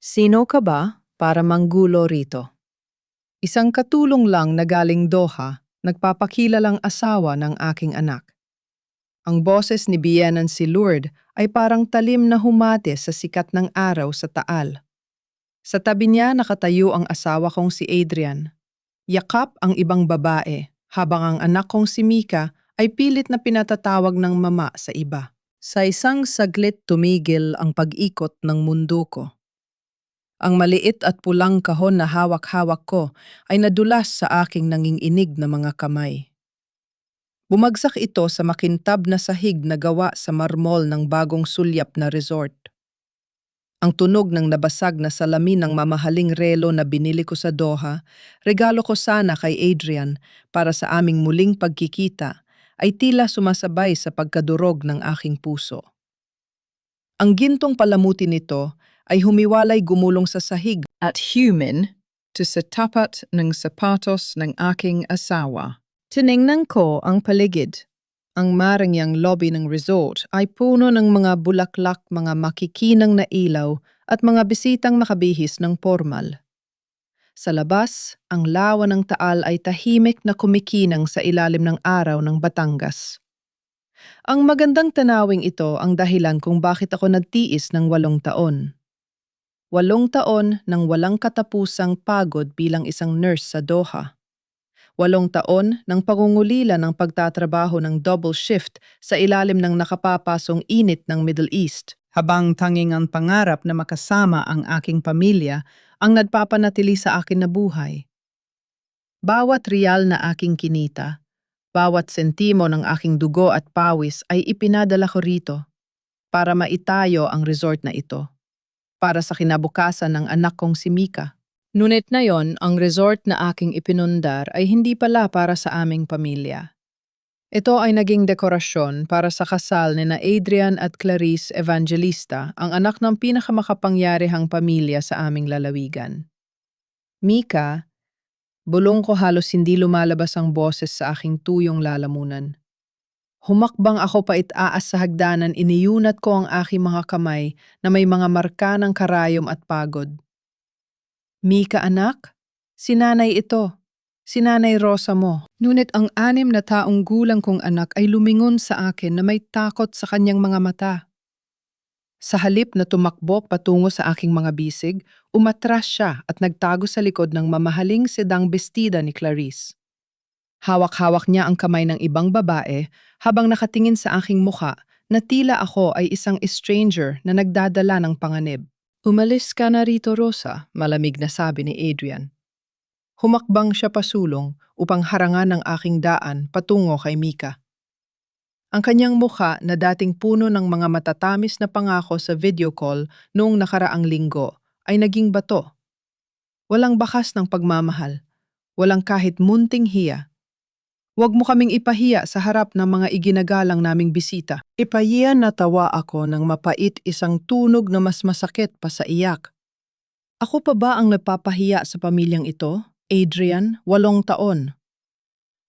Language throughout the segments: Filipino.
Sino ka ba para manggulo rito? Isang katulong lang na galing Doha, nagpapakilalang asawa ng aking anak. Ang boses ni Biyenan si Lourdes ay parang talim na humate sa sikat ng araw sa Taal. Sa tabi niya nakatayo ang asawa kong si Adrian. Yakap ang ibang babae, habang ang anak kong si Mika ay pilit na pinatatawag ng mama sa iba. Sa isang saglit tumigil ang pag-ikot ng mundo ko. Ang maliit at pulang kahon na hawak-hawak ko ay nadulas sa aking nanginginig na mga kamay. Bumagsak ito sa makintab na sahig na gawa sa marmol ng bagong sulyap na resort. Ang tunog ng nabasag na salamin ng mamahaling relo na binili ko sa Doha, regalo ko sana kay Adrian para sa aming muling pagkikita, ay tila sumasabay sa pagkadurog ng aking puso. Ang gintong palamuti nito ay humiwalay gumulong sa sahig at human to sa tapat ng sapatos ng aking asawa. Tiningnan ko ang paligid. Ang marangyang lobby ng resort ay puno ng mga bulaklak, mga makikinang na ilaw at mga bisitang makabihis ng formal. Sa labas, ang lawa ng Taal ay tahimik na kumikinang sa ilalim ng araw ng Batangas. Ang magandang tanawing ito ang dahilan kung bakit ako nagtiis ng 8 taon. 8 taon ng walang katapusang pagod bilang isang nurse sa Doha. 8 taon ng pangungulila ng pagtatrabaho ng double shift sa ilalim ng nakapapasong init ng Middle East, habang tanging ang pangarap na makasama ang aking pamilya ang nagpapanatili sa akin na buhay. Bawat riyal na aking kinita, bawat sentimo ng aking dugo at pawis ay ipinadala ko rito para maitayo ang resort na ito, para sa kinabukasan ng anak kong si Mika. Ngunit ngayon, ang resort na aking ipinundar ay hindi pala para sa aming pamilya. Ito ay naging dekorasyon para sa kasal ni na Adrian at Clarice Evangelista, ang anak ng pinakamakapangyarihang pamilya sa aming lalawigan. Mika, bulong ko halos hindi lumalabas ang boses sa aking tuyong lalamunan. Humakbang ako paitaas sa hagdanan, iniyunat ko ang aking mga kamay na may mga marka ng karayom at pagod. Mika anak, sinanay ito, sinanay Rosa mo. Ngunit ang 6 na taong gulang kong anak ay lumingon sa akin na may takot sa kanyang mga mata. Sa halip na tumakbo patungo sa aking mga bisig, umatras siya at nagtago sa likod ng mamahaling sedang bestida ni Clarice. Hawak-hawak niya ang kamay ng ibang babae habang nakatingin sa aking muka na tila ako ay isang stranger na nagdadala ng panganib. Umalis ka na rito, Rosa, malamig na sabi ni Adrian. Humakbang siya pasulong upang harangan ang aking daan patungo kay Mika. Ang kanyang mukha na dating puno ng mga matatamis na pangako sa video call noong nakaraang linggo ay naging bato. Walang bakas ng pagmamahal, walang kahit munting hiya. Huwag mo kaming ipahiya sa harap ng mga iginagalang naming bisita. Ipahiya na tawa ako ng mapait, isang tunog na mas masakit pa sa iyak. Ako pa ba ang nagpapahiya sa pamilyang ito? Adrian, 8 taon.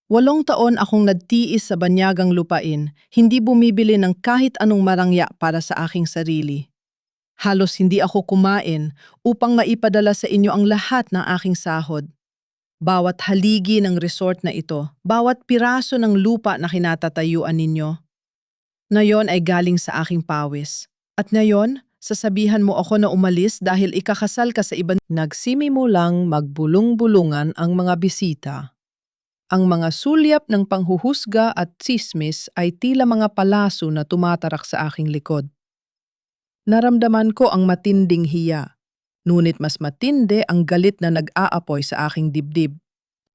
8 taon akong nagtiis sa banyagang lupain, hindi bumibili ng kahit anong marangya para sa aking sarili. Halos hindi ako kumain upang maipadala sa inyo ang lahat ng aking sahod. Bawat haligi ng resort na ito, bawat piraso ng lupa na kinatatayuan ninyo, ngayon ay galing sa aking pawis. At ngayon, sasabihan mo ako na umalis dahil ikakasal ka sa ibang... Nagsimimulang magbulong-bulungan ang mga bisita. Ang mga sulyap ng panghuhusga at tsismis ay tila mga palaso na tumatarak sa aking likod. Naramdaman ko ang matinding hiya. Ngunit mas matindi ang galit na nag-aapoy sa aking dibdib.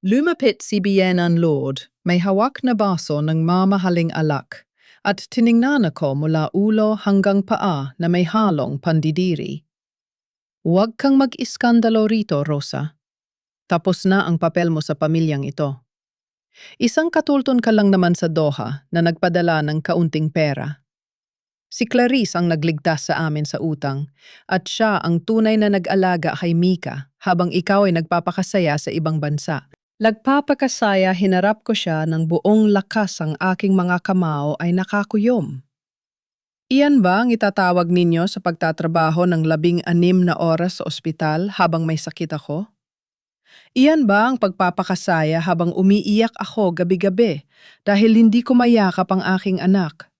Lumapit si Biyenan Lord, may hawak na baso ng mamahaling alak, at tiningnan ako mula ulo hanggang paa na may halong pandidiri. Huwag kang mag-iskandalo rito, Rosa. Tapos na ang papel mo sa pamilyang ito. Isang katulton ka lang naman sa Doha na nagpadala ng kaunting pera. Si Clarice ang nagligtas sa amin sa utang at siya ang tunay na nag-alaga kay Mika habang ikaw ay nagpapakasaya sa ibang bansa. Nagpapakasaya, hinarap ko siya ng buong lakas, ang aking mga kamao ay nakakuyom. Iyan ba ang itatawag ninyo sa pagtatrabaho ng 16 na oras sa ospital habang may sakit ako? Iyan ba ang pagpapakasaya habang umiiyak ako gabi-gabi dahil hindi ko mayakap ang aking anak?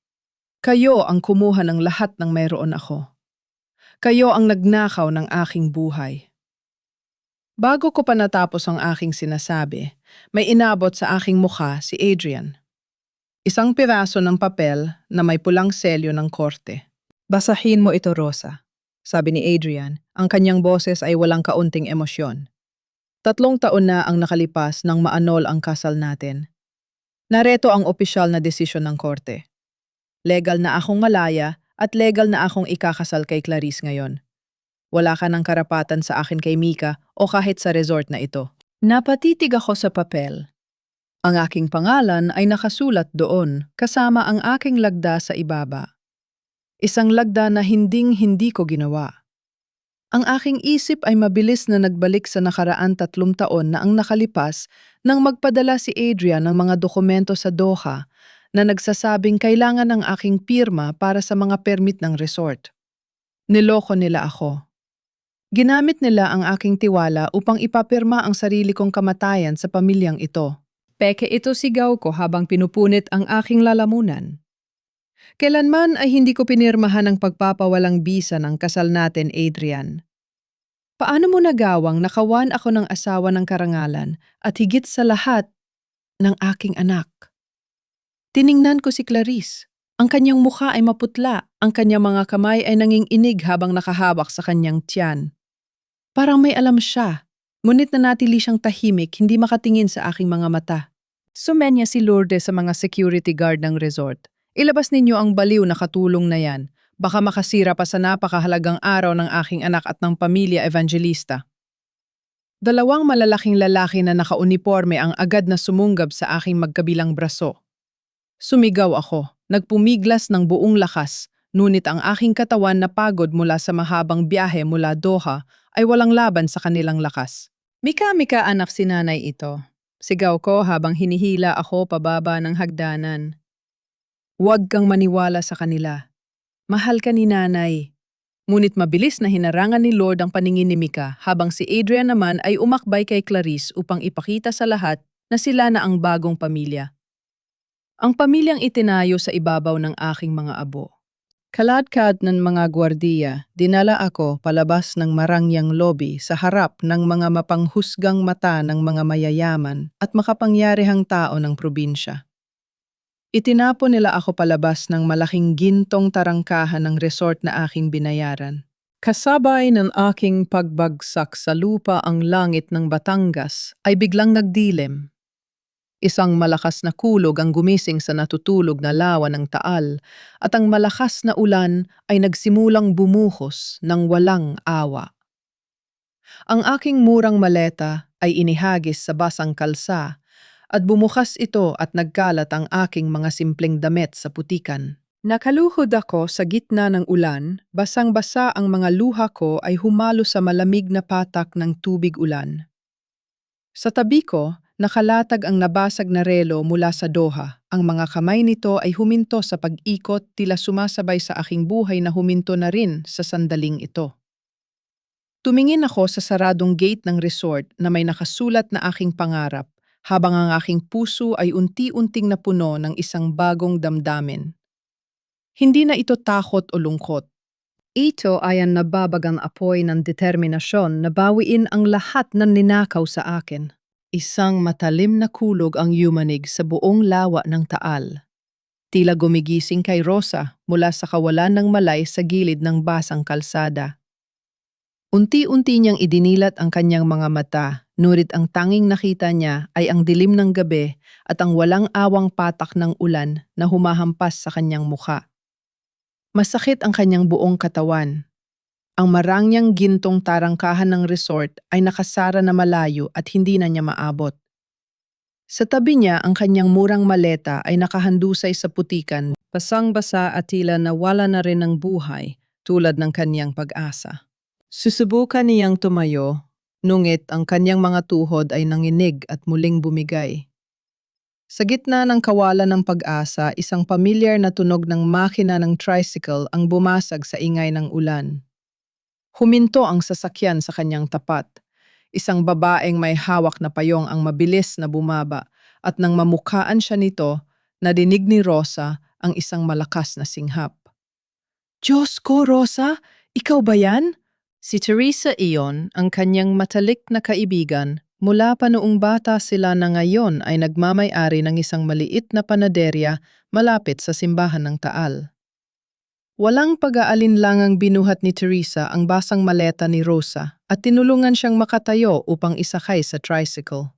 Kayo ang kumuha ng lahat ng mayroon ako. Kayo ang nagnakaw ng aking buhay. Bago ko pa natapos ang aking sinasabi, may inabot sa aking mukha si Adrian. Isang piraso ng papel na may pulang selyo ng korte. Basahin mo ito, Rosa. Sabi ni Adrian, ang kanyang boses ay walang kaunting emosyon. 3 taon na ang nakalipas nang maanol ang kasal natin. Nareto ang opisyal na desisyon ng korte. Legal na akong malaya at legal na akong ikakasal kay Clarice ngayon. Wala ka ng karapatan sa akin kay Mika o kahit sa resort na ito. Napatitig ako sa papel. Ang aking pangalan ay nakasulat doon kasama ang aking lagda sa ibaba. Isang lagda na hinding-hindi ko ginawa. Ang aking isip ay mabilis na nagbalik sa nakaraan 3 taon na ang nakalipas nang magpadala si Adrian ng mga dokumento sa Doha na nagsasabing kailangan ng aking pirma para sa mga permit ng resort. Niloko nila ako. Ginamit nila ang aking tiwala upang ipapirma ang sarili kong kamatayan sa pamilyang ito. Peke ito sigaw ko habang pinupunit ang aking lalamunan. Kailanman ay hindi ko pinirmahan ang pagpapawalang bisa ng kasal natin, Adrian. Paano mo nagawang nakawan ako ng asawa ng karangalan at higit sa lahat ng aking anak? Tiningnan ko si Clarice. Ang kanyang mukha ay maputla, ang kanyang mga kamay ay nanginginig habang nakahawak sa kanyang tiyan. Parang may alam siya, ngunit nanatili siyang tahimik, hindi makatingin sa aking mga mata. Sumenya si Lourdes sa mga security guard ng resort. Ilabas ninyo ang baliw na katulong na yan. Baka makasira pa sa napakahalagang araw ng aking anak at ng pamilya Evangelista. 2 malalaking lalaki na nakauniporme ang agad na sumunggab sa aking magkabilang braso. Sumigaw ako, nagpumiglas ng buong lakas, ngunit ang aking katawan na pagod mula sa mahabang biyahe mula Doha ay walang laban sa kanilang lakas. Mika-mika anak si nanay ito. Sigaw ko habang hinihila ako pababa ng hagdanan. Huwag kang maniwala sa kanila. Mahal ka ni nanay. Ngunit mabilis na hinarangan ni Lord ang paningin ni Mika habang si Adrian naman ay umakbay kay Clarice upang ipakita sa lahat na sila na ang bagong pamilya. Ang pamilyang itinayo sa ibabaw ng aking mga abo. Kaladkad ng mga gwardiya, dinala ako palabas ng marangyang lobby sa harap ng mga mapanghusgang mata ng mga mayayaman at makapangyarihang tao ng probinsya. Itinapon nila ako palabas ng malaking gintong tarangkahan ng resort na aking binayaran. Kasabay ng aking pagbagsak sa lupa ang langit ng Batangas ay biglang nagdilim. Isang malakas na kulog ang gumising sa natutulog na lawa ng Taal at ang malakas na ulan ay nagsimulang bumuhos ng walang awa. Ang aking murang maleta ay inihagis sa basang kalsa at bumukas ito at nagkalat ang aking mga simpleng damit sa putikan. Nakaluhod ako sa gitna ng ulan, basang-basa ang mga luha ko ay humalo sa malamig na patak ng tubig ulan. Sa tabi ko, nakalatag ang nabasag na relo mula sa Doha. Ang mga kamay nito ay huminto sa pag-ikot tila sumasabay sa aking buhay na huminto na rin sa sandaling ito. Tumingin ako sa saradong gate ng resort na may nakasulat na aking pangarap habang ang aking puso ay unti-unting napuno ng isang bagong damdamin. Hindi na ito takot o lungkot. Ito ay ang nababagang apoy ng determinasyon na bawiin ang lahat ng ninakaw sa akin. Isang matalim na kulog ang yumanig sa buong lawa ng Taal. Tila gumigising kay Rosa mula sa kawalan ng malay sa gilid ng basang kalsada. Unti-unti niyang idinilat ang kanyang mga mata, ngunit ang tanging nakita niya ay ang dilim ng gabi at ang walang awang patak ng ulan na humahampas sa kanyang mukha. Masakit ang kanyang buong katawan. Ang marangyang gintong tarangkahan ng resort ay nakasara na malayo at hindi na niya maabot. Sa tabi niya, ang kanyang murang maleta ay nakahandusay sa putikan, basang-basa at tila nawala na rin ng buhay tulad ng kanyang pag-asa. Susubukan niyang tumayo, ngunit ang kanyang mga tuhod ay nanginig at muling bumigay. Sa gitna ng kawalan ng pag-asa, isang pamilyar na tunog ng makina ng tricycle ang bumasag sa ingay ng ulan. Huminto ang sasakyan sa kanyang tapat. Isang babaeng may hawak na payong ang mabilis na bumaba at nang mamukhaan siya nito, nadinig ni Rosa ang isang malakas na singhap. Diyos ko, Rosa! Ikaw ba yan? Si Teresa iyon, ang kanyang matalik na kaibigan, mula pa noong bata sila na ngayon ay nagmamay-ari ng isang maliit na panaderya malapit sa simbahan ng Taal. Walang pag-aalinlangang binuhat ni Teresa ang basang maleta ni Rosa at tinulungan siyang makatayo upang isakay sa tricycle.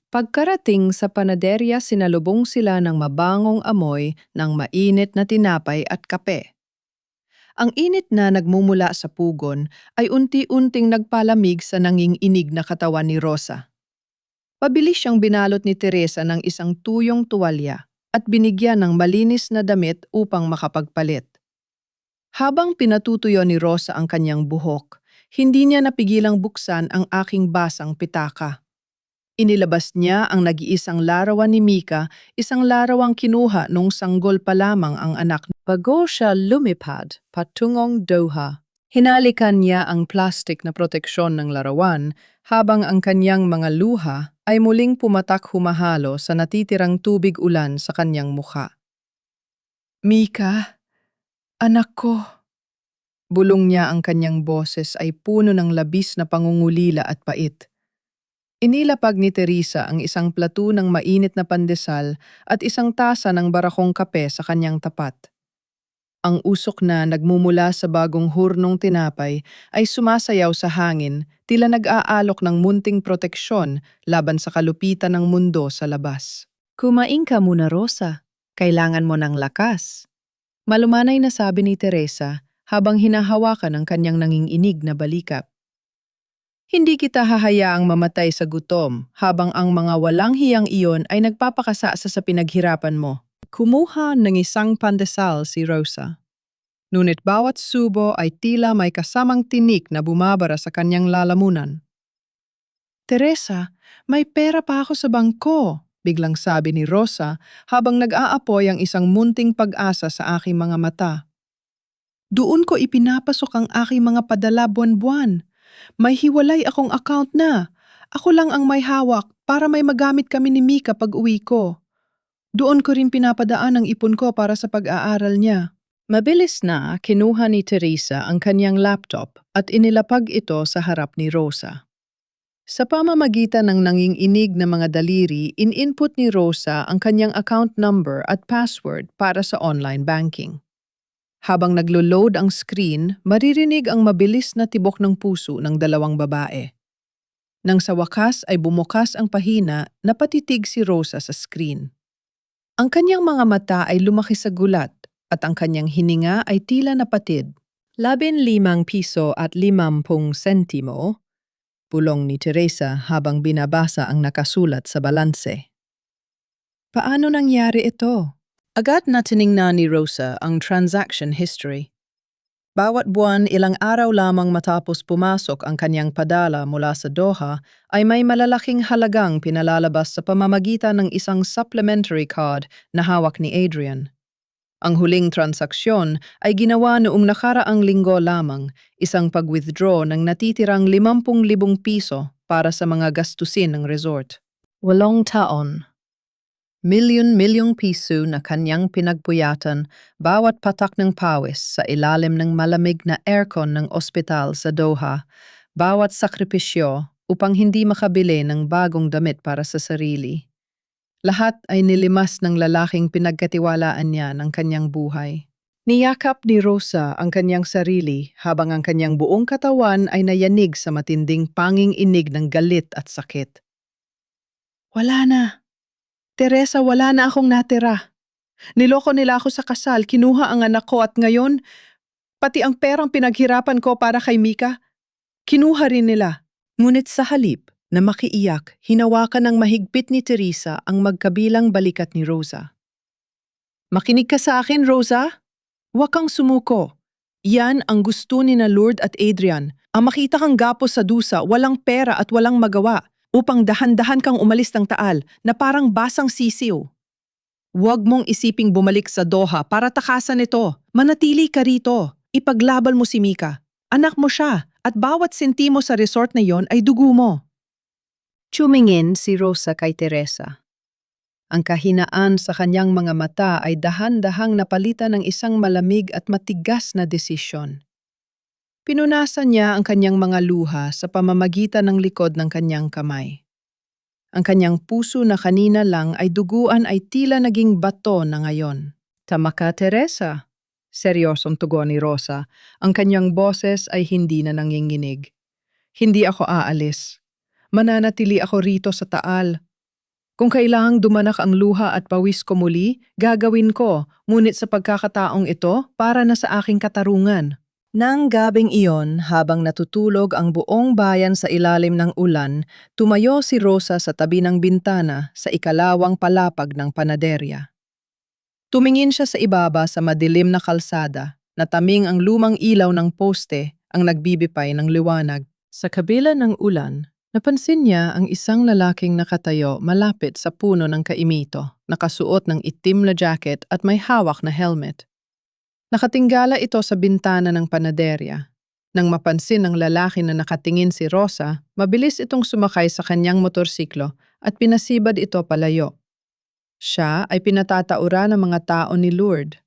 Pagkarating sa panaderya, sinalubong sila ng mabangong amoy ng mainit na tinapay at kape. Ang init na nagmumula sa pugon ay unti-unting nagpalamig sa nanginginig na katawan ni Rosa. Pabilis siyang binalot ni Teresa ng isang tuyong tuwalya at binigyan ng malinis na damit upang makapagpalit. Habang pinatutuyo ni Rosa ang kanyang buhok, hindi niya napigilang buksan ang aking basang pitaka. Inilabas niya ang nag-iisang larawan ni Mika, isang larawang kinuha nung sanggol pa lamang ang anak. Bago siya lumipad patungong Doha, hinalikan niya ang plastik na proteksyon ng larawan habang ang kanyang mga luha ay muling pumatak humahalo sa natitirang tubig ulan sa kanyang mukha. Mika, anak ko. Bulong niya, ang kanyang boses ay puno ng labis na pangungulila at pait. Inilapag ni Teresa ang isang plato ng mainit na pandesal at isang tasa ng barakong kape sa kanyang tapat. Ang usok na nagmumula sa bagong hurnong tinapay ay sumasayaw sa hangin, tila nag-aalok ng munting proteksyon laban sa kalupitan ng mundo sa labas. Kumain ka muna, Rosa. Kailangan mo ng lakas. Malumanay na sabi ni Teresa habang hinahawakan ang kanyang nanginginig na balikap. Hindi kita hahayaang mamatay sa gutom habang ang mga walang hiyang iyon ay nagpapakasa sa pinaghirapan mo. Kumuha ng isang pandesal si Rosa. Ngunit bawat subo ay tila may kasamang tinik na bumabara sa kanyang lalamunan. Teresa, may pera pa ako sa bangko, biglang sabi ni Rosa habang nag-aapoy ang isang munting pag-asa sa aking mga mata. Doon ko ipinapasok ang aking mga padala buwan-buwan. May hiwalay akong account na. Ako lang ang may hawak para may magamit kami ni Mika pag uwi ko. Doon ko rin pinapadaan ang ipon ko para sa pag-aaral niya. Mabilis na kinuha ni Teresa ang kanyang laptop at inilapag ito sa harap ni Rosa. Sa pamamagitan ng nanginginig na mga daliri, in-input ni Rosa ang kanyang account number at password para sa online banking. Habang naglo-load ang screen, maririnig ang mabilis na tibok ng puso ng dalawang babae. Nang sa wakas ay bumukas ang pahina, napatitig si Rosa sa screen. Ang kanyang mga mata ay lumaki sa gulat at ang kanyang hininga ay tila napatid. 15 piso at 50 sentimo, bulong ni Teresa habang binabasa ang nakasulat sa balanse. Paano nangyari ito? Agad na tiningnan ni Rosa ang transaction history. Bawat buwan, ilang araw lamang matapos pumasok ang kanyang padala mula sa Doha, ay may malalaking halagang pinalalabas sa pamamagitan ng isang supplementary card na hawak ni Adrian. Ang huling transaksyon ay ginawa noong nakaraang linggo lamang, isang pag-withdraw ng natitirang 50,000 piso para sa mga gastusin ng resort. 8 taon. Milyon-milyong piso na kanyang pinagpuyatan bawat patak ng pawis sa ilalim ng malamig na aircon ng ospital sa Doha, bawat sakripisyo upang hindi makabili ng bagong damit para sa sarili. Lahat ay nilimas ng lalaking pinagkatiwalaan niya ng kanyang buhay. Niyakap ni Rosa ang kanyang sarili habang ang kanyang buong katawan ay nayanig sa matinding panging-inig ng galit at sakit. Wala na. Teresa, wala na akong natira. Niloko nila ako sa kasal, kinuha ang anak ko at ngayon, pati ang perang pinaghirapan ko para kay Mika, kinuha rin nila. Ngunit sa halip na makiiyak, hinawakan ng mahigpit ni Teresa ang magkabilang balikat ni Rosa. Makinig ka sa akin, Rosa. Huwag kang sumuko. Yan ang gusto ni na Lourdes at Adrian. Ang makita kang gapos sa dusa, walang pera at walang magawa. upang dahan-dahan kang umalis ng Taal na parang basang sisiw. Huwag mong isiping bumalik sa Doha para takasan ito. Manatili ka rito. Ipaglaban mo si Mika. Anak mo siya at bawat sentimo sa resort na yon ay dugo mo. Tumingin si Rosa kay Teresa. Ang kahinaan sa kanyang mga mata ay dahan-dahang napalitan ng isang malamig at matigas na desisyon. Pinunasan niya ang kanyang mga luha sa pamamagitan ng likod ng kanyang kamay. Ang kanyang puso na kanina lang ay duguan ay tila naging bato na ngayon. Tama ka, Teresa. Seryosong tugon ni Rosa. Ang kanyang boses ay hindi na nanginginig. Hindi ako aalis. Mananatili ako rito sa Taal. Kung kailangang dumanak ang luha at pawis ko muli, gagawin ko, ngunit sa pagkakataong ito, para na sa aking katarungan. Nang gabing iyon, habang natutulog ang buong bayan sa ilalim ng ulan, tumayo si Rosa sa tabi ng bintana sa ikalawang palapag ng panaderya. Tumingin siya sa ibaba sa madilim na kalsada, nataming ang lumang ilaw ng poste ang nagbibigay ng liwanag. Sa kabila ng ulan, napansin niya ang isang lalaking nakatayo malapit sa puno ng kaimito, nakasuot ng itim na jacket at may hawak na helmet. Nakatinggala ito sa bintana ng panaderya. Nang mapansin ng lalaki na nakatingin si Rosa, mabilis itong sumakay sa kanyang motorsiklo at pinasibad ito palayo. Siya ay pinatatauran ng mga tao ni Lourdes.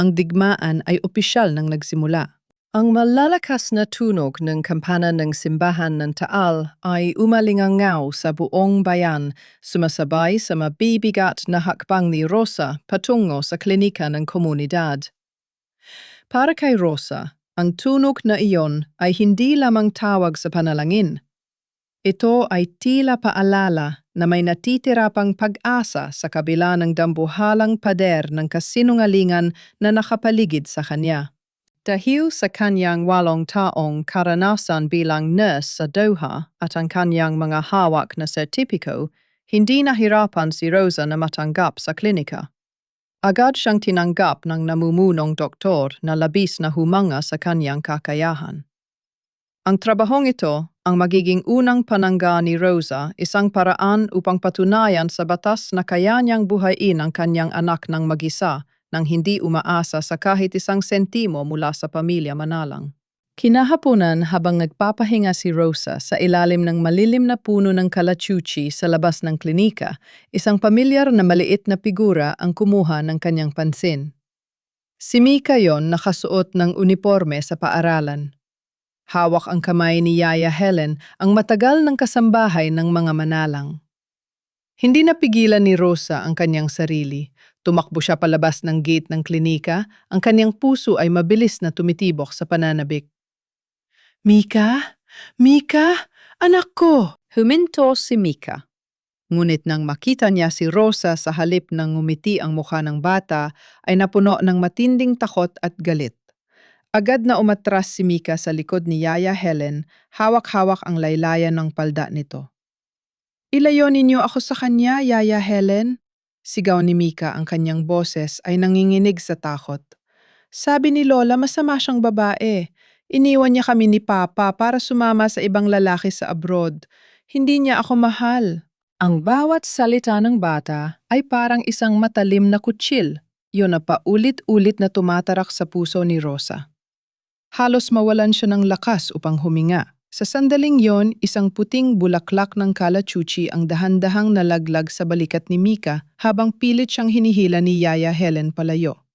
Ang digmaan ay opisyal nang nagsimula. Ang malalakas na tunog ng kampana ng simbahan ng Taal ay umalingangaw sa buong bayan, sumasabay sa mabibigat na hakbang ni Rosa patungo sa klinika ng komunidad. Para kay Rosa, ang tunog na iyon ay hindi lamang tawag sa panalangin. Ito ay tila paalala na may natitira pang pag-asa sa kabila ng dambuhalang pader ng kasinungalingan na nakapaligid sa kanya. Dahil sa kanyang 8 taong karanasan bilang nurse sa Doha at ang kanyang mga hawak na sertipiko, hindi nahirapan si Rosa na matanggap sa klinika. Agad siyang tinanggap ng namumunong doktor na labis na humanga sa kanyang kakayahan. Ang trabahong ito, ang magiging unang panangga ni Rosa, isang paraan upang patunayan sa batas na kaya niyang buhayin ang kanyang anak ng mag-isa nang hindi umaasa sa kahit isang sentimo mula sa pamilya manalang. Kinahaponan habang nagpapahinga si Rosa sa ilalim ng malilim na puno ng kalachuchi sa labas ng klinika, isang pamilyar na maliit na figura ang kumuha ng kanyang pansin. Si Mika yon nakasuot ng uniforme sa paaralan. Hawak ang kamay ni Yaya Helen, ang matagal ng kasambahay ng mga manalang. Hindi napigilan ni Rosa ang kanyang sarili. Tumakbo siya palabas ng gate ng klinika, ang kanyang puso ay mabilis na tumitibok sa pananabik. Mika? Mika? Anak ko! Huminto si Mika. Ngunit nang makita niya si Rosa sa halip ng ngumiti ang mukha ng bata, ay napuno ng matinding takot at galit. Agad na umatras si Mika sa likod ni Yaya Helen, hawak-hawak ang laylayan ng palda nito. Ilayo ninyo ako sa kanya, Yaya Helen. Sigaw ni Mika, ang kanyang boses ay nanginginig sa takot. Sabi ni Lola masama siyang babae. Iniwan niya kami ni Papa para sumama sa ibang lalaki sa abroad. Hindi niya ako mahal. Ang bawat salita ng bata ay parang isang matalim na kutsil. Yun na paulit-ulit na tumatarak sa puso ni Rosa. Halos mawalan siya ng lakas upang huminga. Sa sandaling yon, isang puting bulaklak ng kalachuchi ang dahan-dahang nalaglag sa balikat ni Mika habang pilit siyang hinihila ni Yaya Helen palayo.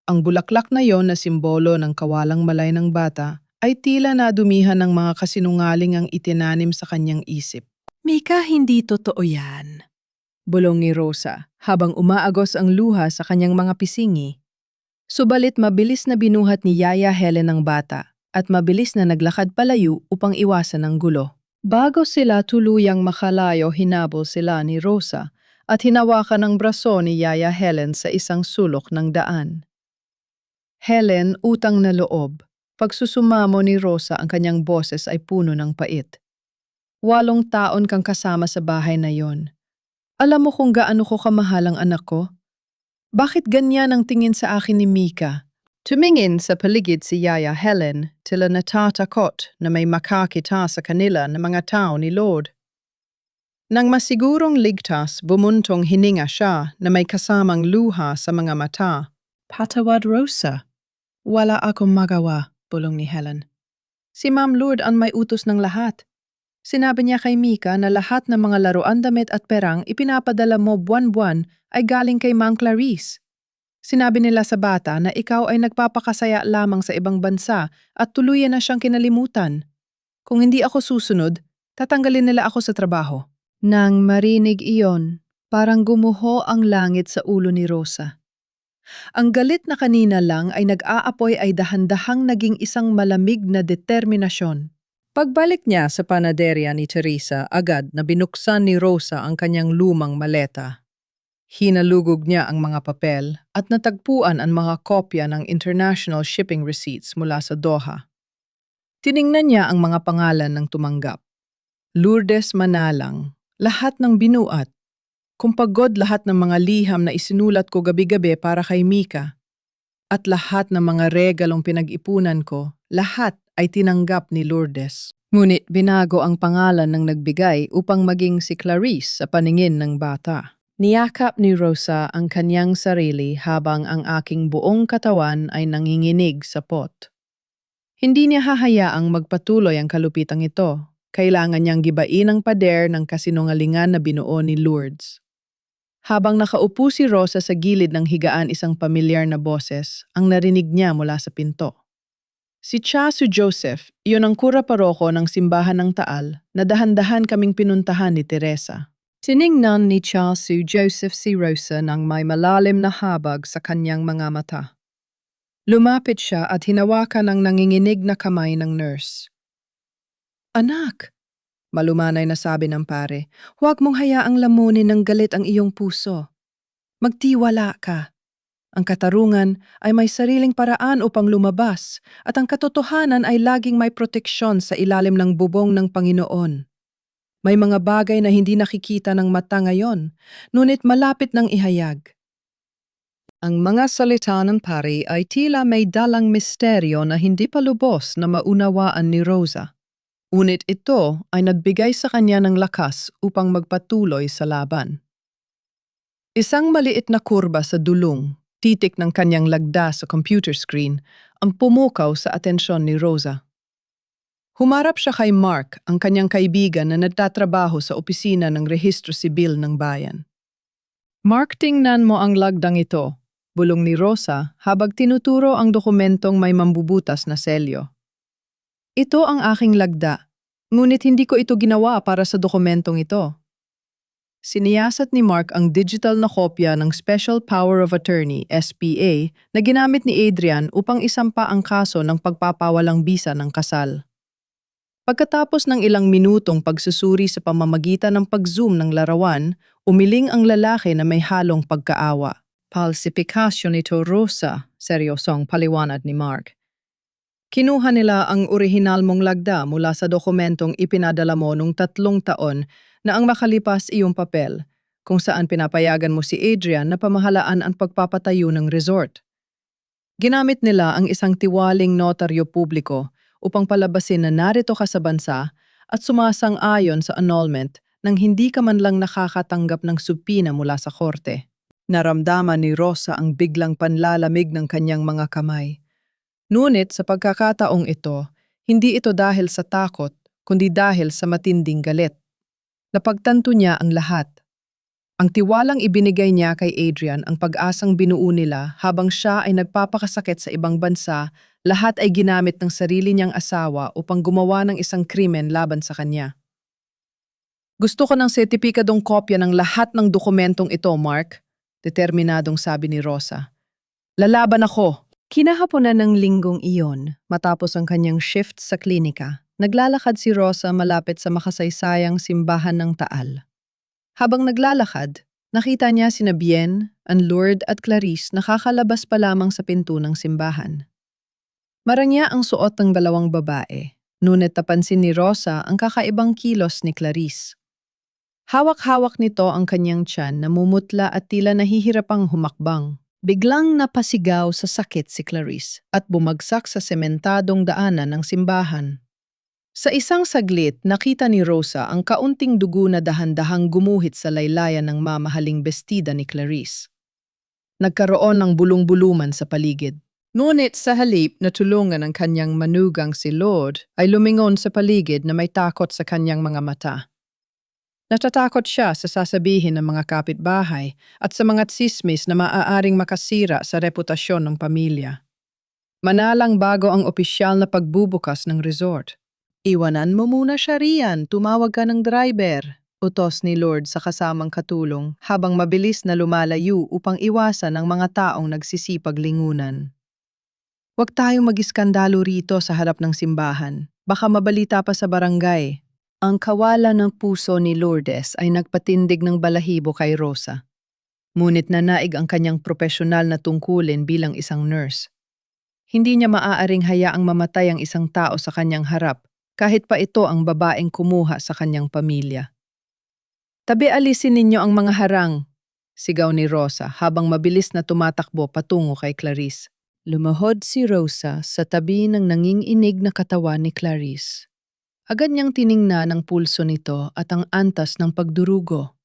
Ang bulaklak na yon na simbolo ng kawalang malay ng bata ay tila nadumihan ng mga kasinungaling ang itinanim sa kanyang isip. Mika, hindi totoo yan. Bulong ni Rosa habang umaagos ang luha sa kanyang mga pisingi. Subalit mabilis na binuhat ni Yaya Helen ang bata at mabilis na naglakad palayo upang iwasan ang gulo. Bago sila tuluyang makalayo, hinabol sila ni Rosa at hinawakan ang braso ni Yaya Helen sa isang sulok ng daan. Helen, utang na loob. Pagsusumamo ni Rosa, ang kanyang boses ay puno ng pait. 8 taon kang kasama sa bahay na yon. Alam mo kung gaano ko kamahal ang anak ko? Bakit ganyan ang tingin sa akin ni Mika? Tumingin sa paligid si Yaya Helen, tila natatakot na may makakita sa kanila ng mga tao ni Lord. Nang masigurong ligtas, bumuntong hininga siya na may kasamang luha sa mga mata. Patawad, Rosa. Wala akong magawa, bulong ni Helen. Si Ma'am Lourdes ang may utos ng lahat. Sinabi niya kay Mika na lahat ng mga laruan, damit at perang ipinapadala mo buwan-buwan ay galing kay Mang Clarice. Sinabi nila sa bata na ikaw ay nagpapakasaya lamang sa ibang bansa at tuluyan na siyang kinalimutan. Kung hindi ako susunod, tatanggalin nila ako sa trabaho. Nang marinig iyon, parang gumuho ang langit sa ulo ni Rosa. Ang galit na kanina lang ay nag-aapoy ay dahan-dahang naging isang malamig na determinasyon. Pagbalik niya sa panaderya ni Teresa, agad na binuksan ni Rosa ang kanyang lumang maleta. Hinalugog niya ang mga papel at natagpuan ang mga kopya ng international shipping receipts mula sa Doha. Tiningnan niya ang mga pangalan ng tumanggap. Lourdes Manalang, lahat ng binuat. Kumpagod lahat ng mga liham na isinulat ko gabi-gabi para kay Mika. At lahat ng mga regalong pinag-ipunan ko, lahat ay tinanggap ni Lourdes. Ngunit binago ang pangalan ng nagbigay upang maging si Clarice sa paningin ng bata. Niyakap ni Rosa ang kanyang sarili habang ang aking buong katawan ay nanginginig sa pot. Hindi niya hahayaang magpatuloy ang kalupitang ito. Kailangan niyang gibain ang pader ng kasinungalingan na binuo ni Lourdes. Habang nakaupo si Rosa sa gilid ng higaan, isang pamilyar na boses ang narinig niya mula sa pinto. Si Chasu Joseph, iyon ang kura paroko ng simbahan ng Taal na dahan-dahan kaming pinuntahan ni Teresa. Tiningnan ni Chasu Joseph si Rosa nang may malalim na habag sa kanyang mga mata. Lumapit siya at hinawakan ang nanginginig na kamay ng nurse. Anak, malumanay na sabi ng pare, huwag mong hayaang lamunin ng galit ang iyong puso. Magtiwala ka. Ang katarungan ay may sariling paraan upang lumabas at ang katotohanan ay laging may proteksyon sa ilalim ng bubong ng Panginoon. May mga bagay na hindi nakikita ng mata ngayon, ngunit malapit ng ihayag. Ang mga salita ng pari ay tila may dalang misteryo na hindi pa lubos na maunawaan ni Rosa. Ngunit ito ay nagbigay sa kanya ng lakas upang magpatuloy sa laban. Isang maliit na kurba sa dulong, titik ng kanyang lagda sa computer screen, ang pumukaw sa atensyon ni Rosa. Humarap siya kay Mark, ang kanyang kaibigan na nagtatrabaho sa opisina ng Rehistro Sibil ng Bayan. Mark, tingnan mo ang lagdang ito, bulong ni Rosa habang tinuturo ang dokumentong may mambubutas na selyo. Ito ang aking lagda, ngunit hindi ko ito ginawa para sa dokumentong ito. Siniyasat ni Mark ang digital na kopya ng Special Power of Attorney, SPA, na ginamit ni Adrian upang isampa ang kaso ng pagpapawalang bisa ng kasal. Pagkatapos ng ilang minutong pagsusuri sa pamamagitan ng pag-zoom ng larawan, umiling ang lalaki na may halong pagkaawa. Falsifikasyon ito, Rosa, seryosong paliwanag ni Mark. Kinuha nila ang orihinal mong lagda mula sa dokumentong ipinadala mo nung 3 taon na ang makalipas iyong papel, kung saan pinapayagan mo si Adrian na pamahalaan ang pagpapatayo ng resort. Ginamit nila ang isang tiwaling notaryo publiko upang palabasin na narito ka sa bansa at sumasang-ayon sa annulment nang hindi ka man lang nakakatanggap ng subpina mula sa korte. Naramdaman ni Rosa ang biglang panlalamig ng kanyang mga kamay. Ngunit sa pagkakataong ito, hindi ito dahil sa takot, kundi dahil sa matinding galit. Napagtanto niya ang lahat. Ang tiwalang ibinigay niya kay Adrian, ang pag-asang binuo nila habang siya ay nagpapakasakit sa ibang bansa, lahat ay ginamit ng sarili niyang asawa upang gumawa ng isang krimen laban sa kanya. Gusto ko ng sertipikadong kopya ng lahat ng dokumentong ito, Mark, determinadong sabi ni Rosa. Lalaban ako! Kinahaponan ng linggong iyon, matapos ang kanyang shift sa klinika, naglalakad si Rosa malapit sa makasaysayang simbahan ng Taal. Habang naglalakad, nakita niya sina Bien, Lourdes at Clarice nakakalabas pa lamang sa pinto ng simbahan. Marangya ang suot ng dalawang babae, ngunit napansin ni Rosa ang kakaibang kilos ni Clarice. Hawak-hawak nito ang kanyang tiyan, namumutla at tila nahihirapang humakbang. Biglang napasigaw sa sakit si Clarice at bumagsak sa sementadong daanan ng simbahan. Sa isang saglit, nakita ni Rosa ang kaunting dugo na dahan-dahang gumuhit sa laylayan ng mamahaling bestida ni Clarice. Nagkaroon ng bulong-buluman sa paligid. Ngunit sa halip na tulungan ang kanyang manugang si Lord, ay lumingon sa paligid na may takot sa kanyang mga mata. Natatakot siya sa sasabihin ng mga kapitbahay at sa mga tsismis na maaaring makasira sa reputasyon ng pamilya. Manalang bago ang opisyal na pagbubukas ng resort. Iwanan mo muna siya riyan, tumawag ka ng driver. Utos ni Lord sa kasamang katulong habang mabilis na lumalayo upang iwasan ang mga taong nagsisipag lingunan. Huwag tayong mag-iskandalo rito sa harap ng simbahan. Baka mabalita pa sa barangay. Ang kawalan ng puso ni Lourdes ay nagpatindig ng balahibo kay Rosa. Ngunit nanaig ang kanyang propesyonal na tungkulin bilang isang nurse. Hindi niya maaaring hayaang mamatay ang isang tao sa kanyang harap kahit pa ito ang babaeng kumuha sa kanyang pamilya. Tabi alisin ninyo ang mga harang, sigaw ni Rosa habang mabilis na tumatakbo patungo kay Clarice. Lumahod si Rosa sa tabi ng nanginginig na katawan ni Clarice. Agad niyang tiningnan ang pulso nito at ang antas ng pagdurugo.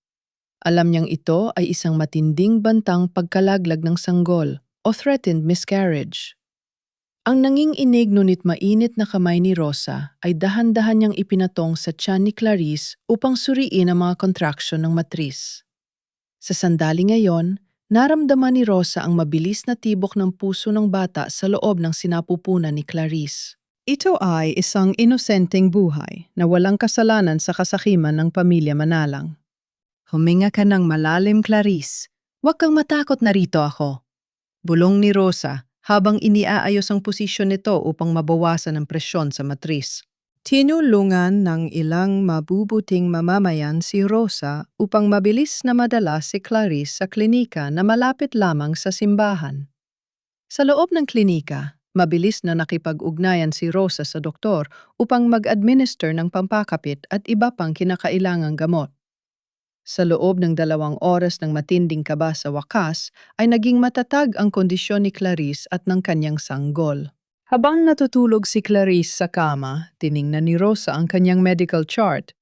Alam niyang ito ay isang matinding bantang pagkalaglag ng sanggol o threatened miscarriage. Ang nanginginig ngunit mainit na kamay ni Rosa ay dahan-dahan niyang ipinatong sa tiyan ni Clarice upang suriin ang mga contraction ng matris. Sa sandali ngayon, naramdaman ni Rosa ang mabilis na tibok ng puso ng bata sa loob ng sinapupunan ni Clarice. Ito ay isang inosenteng buhay na walang kasalanan sa kasakiman ng pamilya Manalang. Huminga ka ng malalim, Clarice. Huwag kang matakot, narito ako. Bulong ni Rosa habang iniaayos ang posisyon nito upang mabawasan ang presyon sa matris. Tinulungan ng ilang mabubuting mamamayan si Rosa upang mabilis na madala si Clarice sa klinika na malapit lamang sa simbahan. Sa loob ng klinika, mabilis na nakipag-ugnayan si Rosa sa doktor upang mag-administer ng pampakapit at iba pang kinakailangang gamot. Sa loob ng 2 oras ng matinding kaba sa wakas, ay naging matatag ang kondisyon ni Clarice at ng kanyang sanggol. Habang natutulog si Clarice sa kama, tiningnan ni Rosa ang kanyang medical chart.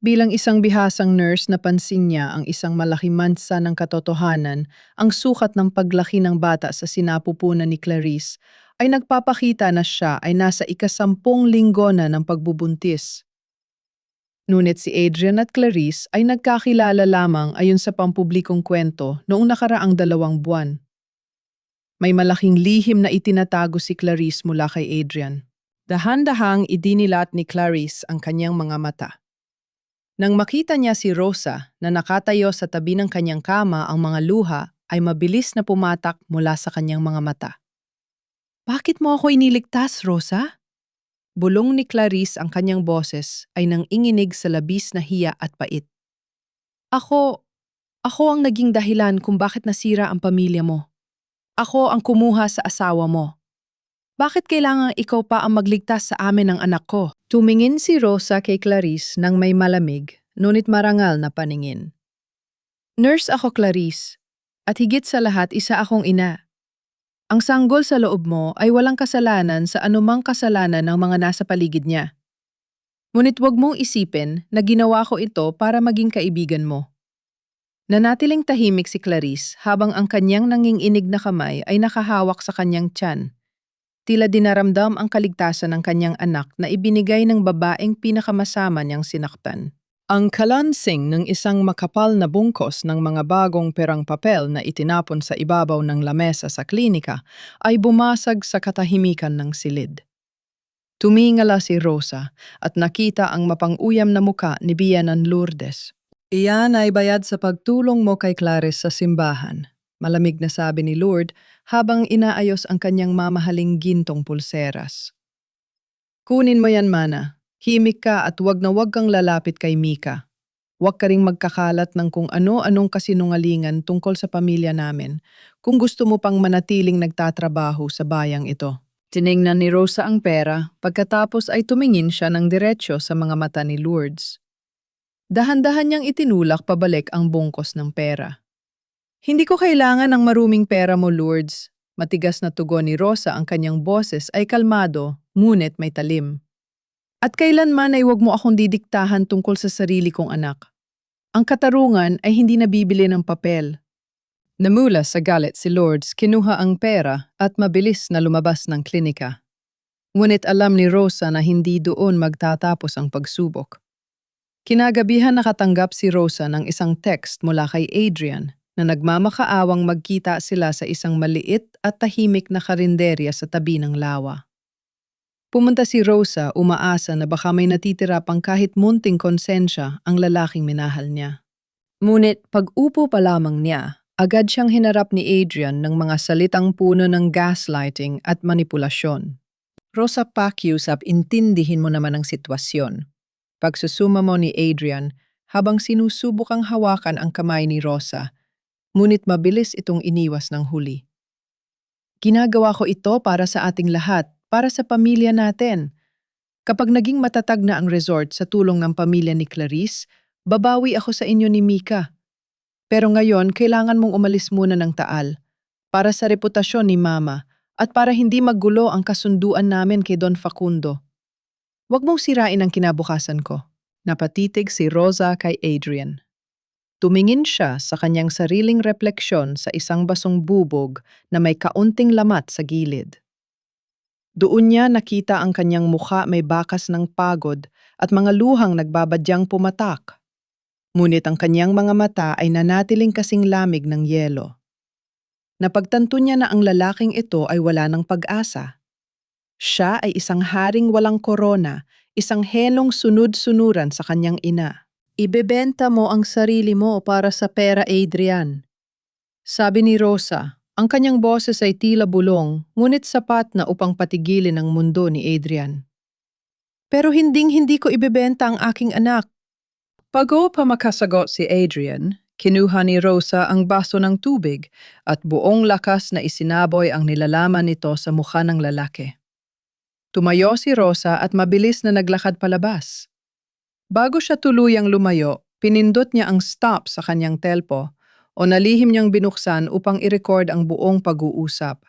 Bilang isang bihasang nurse, napansin niya ang isang malaking mansa ng katotohanan, ang sukat ng paglaki ng bata sa sinapupunan ni Clarice ay nagpapakita na siya ay nasa 10 linggo na ng pagbubuntis. Ngunit si Adrian at Clarice ay nagkakilala lamang ayon sa pampublikong kwento noong nakaraang 2 buwan. May malaking lihim na itinatago si Clarice mula kay Adrian. Dahan-dahang idinilat ni Clarice ang kanyang mga mata. Nang makita niya si Rosa na nakatayo sa tabi ng kanyang kama, ang mga luha ay mabilis na pumatak mula sa kanyang mga mata. "Bakit mo ako iniligtas, Rosa?" Bulong ni Clarice, ang kanyang boses ay nanginginig sa labis na hiya at pait. Ako ang naging dahilan kung bakit nasira ang pamilya mo. Ako ang kumuha sa asawa mo. Bakit kailangang ikaw pa ang magligtas sa amin ng anak ko? Tumingin si Rosa kay Clarice nang may malamig, ngunit marangal na paningin. Nurse ako, Clarice, at higit sa lahat isa akong ina. Ang sanggol sa loob mo ay walang kasalanan sa anumang kasalanan ng mga nasa paligid niya. Ngunit huwag mong isipin na ginawa ko ito para maging kaibigan mo. Nanatiling tahimik si Clarice habang ang kanyang nanginginig na kamay ay nakahawak sa kanyang tiyan. Tila dinaramdam ang kaligtasan ng kanyang anak na ibinigay ng babaeng pinakamasama niyang sinaktan. Ang kalansing ng isang makapal na bungkos ng mga bagong perang papel na itinapon sa ibabaw ng lamesa sa klinika ay bumasag sa katahimikan ng silid. Tumingala si Rosa at nakita ang mapang-uyam na muka ni Biyenan Lourdes. "Iyan ay bayad sa pagtulong mo kay Clarice sa simbahan," malamig na sabi ni Lourdes habang inaayos ang kanyang mamahaling gintong pulseras. "Kunin mo yan, Mana. Himik ka at wag na wag kang lalapit kay Mika. Huwag ka ring magkakalat ng kung ano-anong kasinungalingan tungkol sa pamilya namin kung gusto mo pang manatiling nagtatrabaho sa bayang ito." Tiningnan ni Rosa ang pera, pagkatapos ay tumingin siya ng diretsyo sa mga mata ni Lourdes. Dahan-dahan niyang itinulak pabalik ang bungkos ng pera. "Hindi ko kailangan ng maruming pera mo, Lourdes." Matigas na tugon ni Rosa, ang kanyang boses ay kalmado, ngunit may talim. At kailanman ay huwag mo akong didiktahan tungkol sa sarili kong anak. Ang katarungan ay hindi nabibili ng papel. Namula sa galit si Lourdes, kinuha ang pera at mabilis na lumabas ng klinika. Ngunit alam ni Rosa na hindi doon magtatapos ang pagsubok. Kinagabihan nakatanggap si Rosa ng isang text mula kay Adrian na nagmamakaawang magkita sila sa isang maliit at tahimik na karinderya sa tabi ng lawa. Pumunta si Rosa umaasa na baka may natitira pang kahit munting konsensya ang lalaking minahal niya. Ngunit pag-upo pa lamang niya, agad siyang hinarap ni Adrian ng mga salitang puno ng gaslighting at manipulasyon. Rosa pakiusap, intindihin mo naman ang sitwasyon. Pagsusuma mo ni Adrian habang sinusubukang hawakan ang kamay ni Rosa, ngunit mabilis itong iniwas ng huli. Ginagawa ko ito para sa ating lahat, para sa pamilya natin. Kapag naging matatag na ang resort sa tulong ng pamilya ni Clarice, babawi ako sa inyo ni Mika. Pero ngayon, kailangan mong umalis muna ng Taal para sa reputasyon ni Mama at para hindi maggulo ang kasunduan namin kay Don Facundo. Huwag mong sirain ang kinabukasan ko. Napatitig si Rosa kay Adrian. Tumingin siya sa kanyang sariling refleksyon sa isang basong bubog na may kaunting lamat sa gilid. Doon niya nakita ang kanyang mukha may bakas ng pagod at mga luhang nagbabadyang pumatak. Ngunit ang kanyang mga mata ay nanatiling kasing lamig ng yelo. Napagtanto niya na ang lalaking ito ay wala ng pag-asa. Siya ay isang haring walang korona, isang henong sunod-sunuran sa kanyang ina. Ibebenta mo ang sarili mo para sa pera, Adrian. Sabi ni Rosa, ang kanyang boses ay tila bulong, ngunit sapat na upang patigilin ang mundo ni Adrian. Pero hindi ko ibebenta ang aking anak. Bago pa makasagot si Adrian, kinuha ni Rosa ang baso ng tubig at buong lakas na isinaboy ang nilalaman nito sa mukha ng lalaki. Tumayo si Rosa at mabilis na naglakad palabas. Bago siya tuluyang lumayo, pinindot niya ang stop sa kanyang telpo o nalihim niyang binuksan upang i-record ang buong pag-uusap.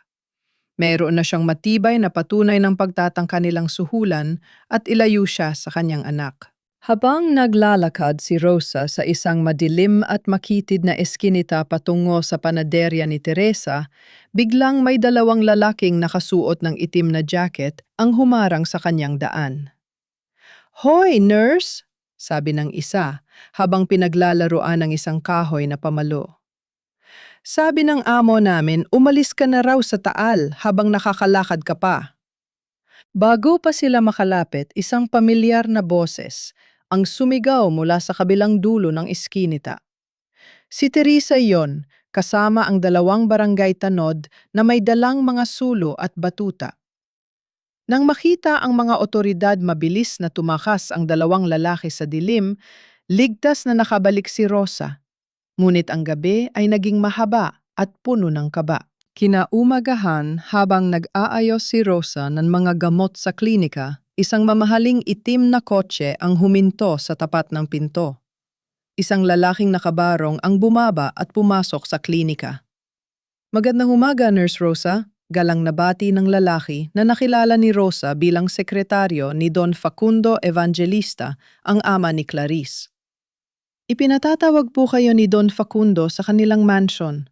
Mayroon na siyang matibay na patunay ng pagtatangka nilang suhulan at ilayo siya sa kanyang anak. Habang naglalakad si Rosa sa isang madilim at makitid na eskinita patungo sa panaderya ni Teresa, biglang may dalawang lalaking nakasuot ng itim na jacket ang humarang sa kanyang daan. "Hoy, nurse!" sabi ng isa habang pinaglalaroan ng isang kahoy na pamalo. "Sabi ng amo namin, umalis ka na raw sa Taal habang nakakalakad ka pa." Bago pa sila makalapit, isang pamilyar na boses ang sumigaw mula sa kabilang dulo ng iskinita. Si Teresa iyon, kasama ang dalawang barangay tanod na may dalang mga sulo at batuta. Nang makita ang mga otoridad, mabilis na tumakas ang dalawang lalaki sa dilim, ligtas na nakabalik si Rosa. Ngunit ang gabi ay naging mahaba at puno ng kaba. Kinaumagahan, habang nag-aayos si Rosa ng mga gamot sa klinika, isang mamahaling itim na kotse ang huminto sa tapat ng pinto. Isang lalaking nakabarong ang bumaba at pumasok sa klinika. "Magandang umaga, Nurse Rosa," galang nabati ng lalaki na nakilala ni Rosa bilang sekretaryo ni Don Facundo Evangelista, ang ama ni Clarice. "Ipinatatawag po kayo ni Don Facundo sa kanilang mansion.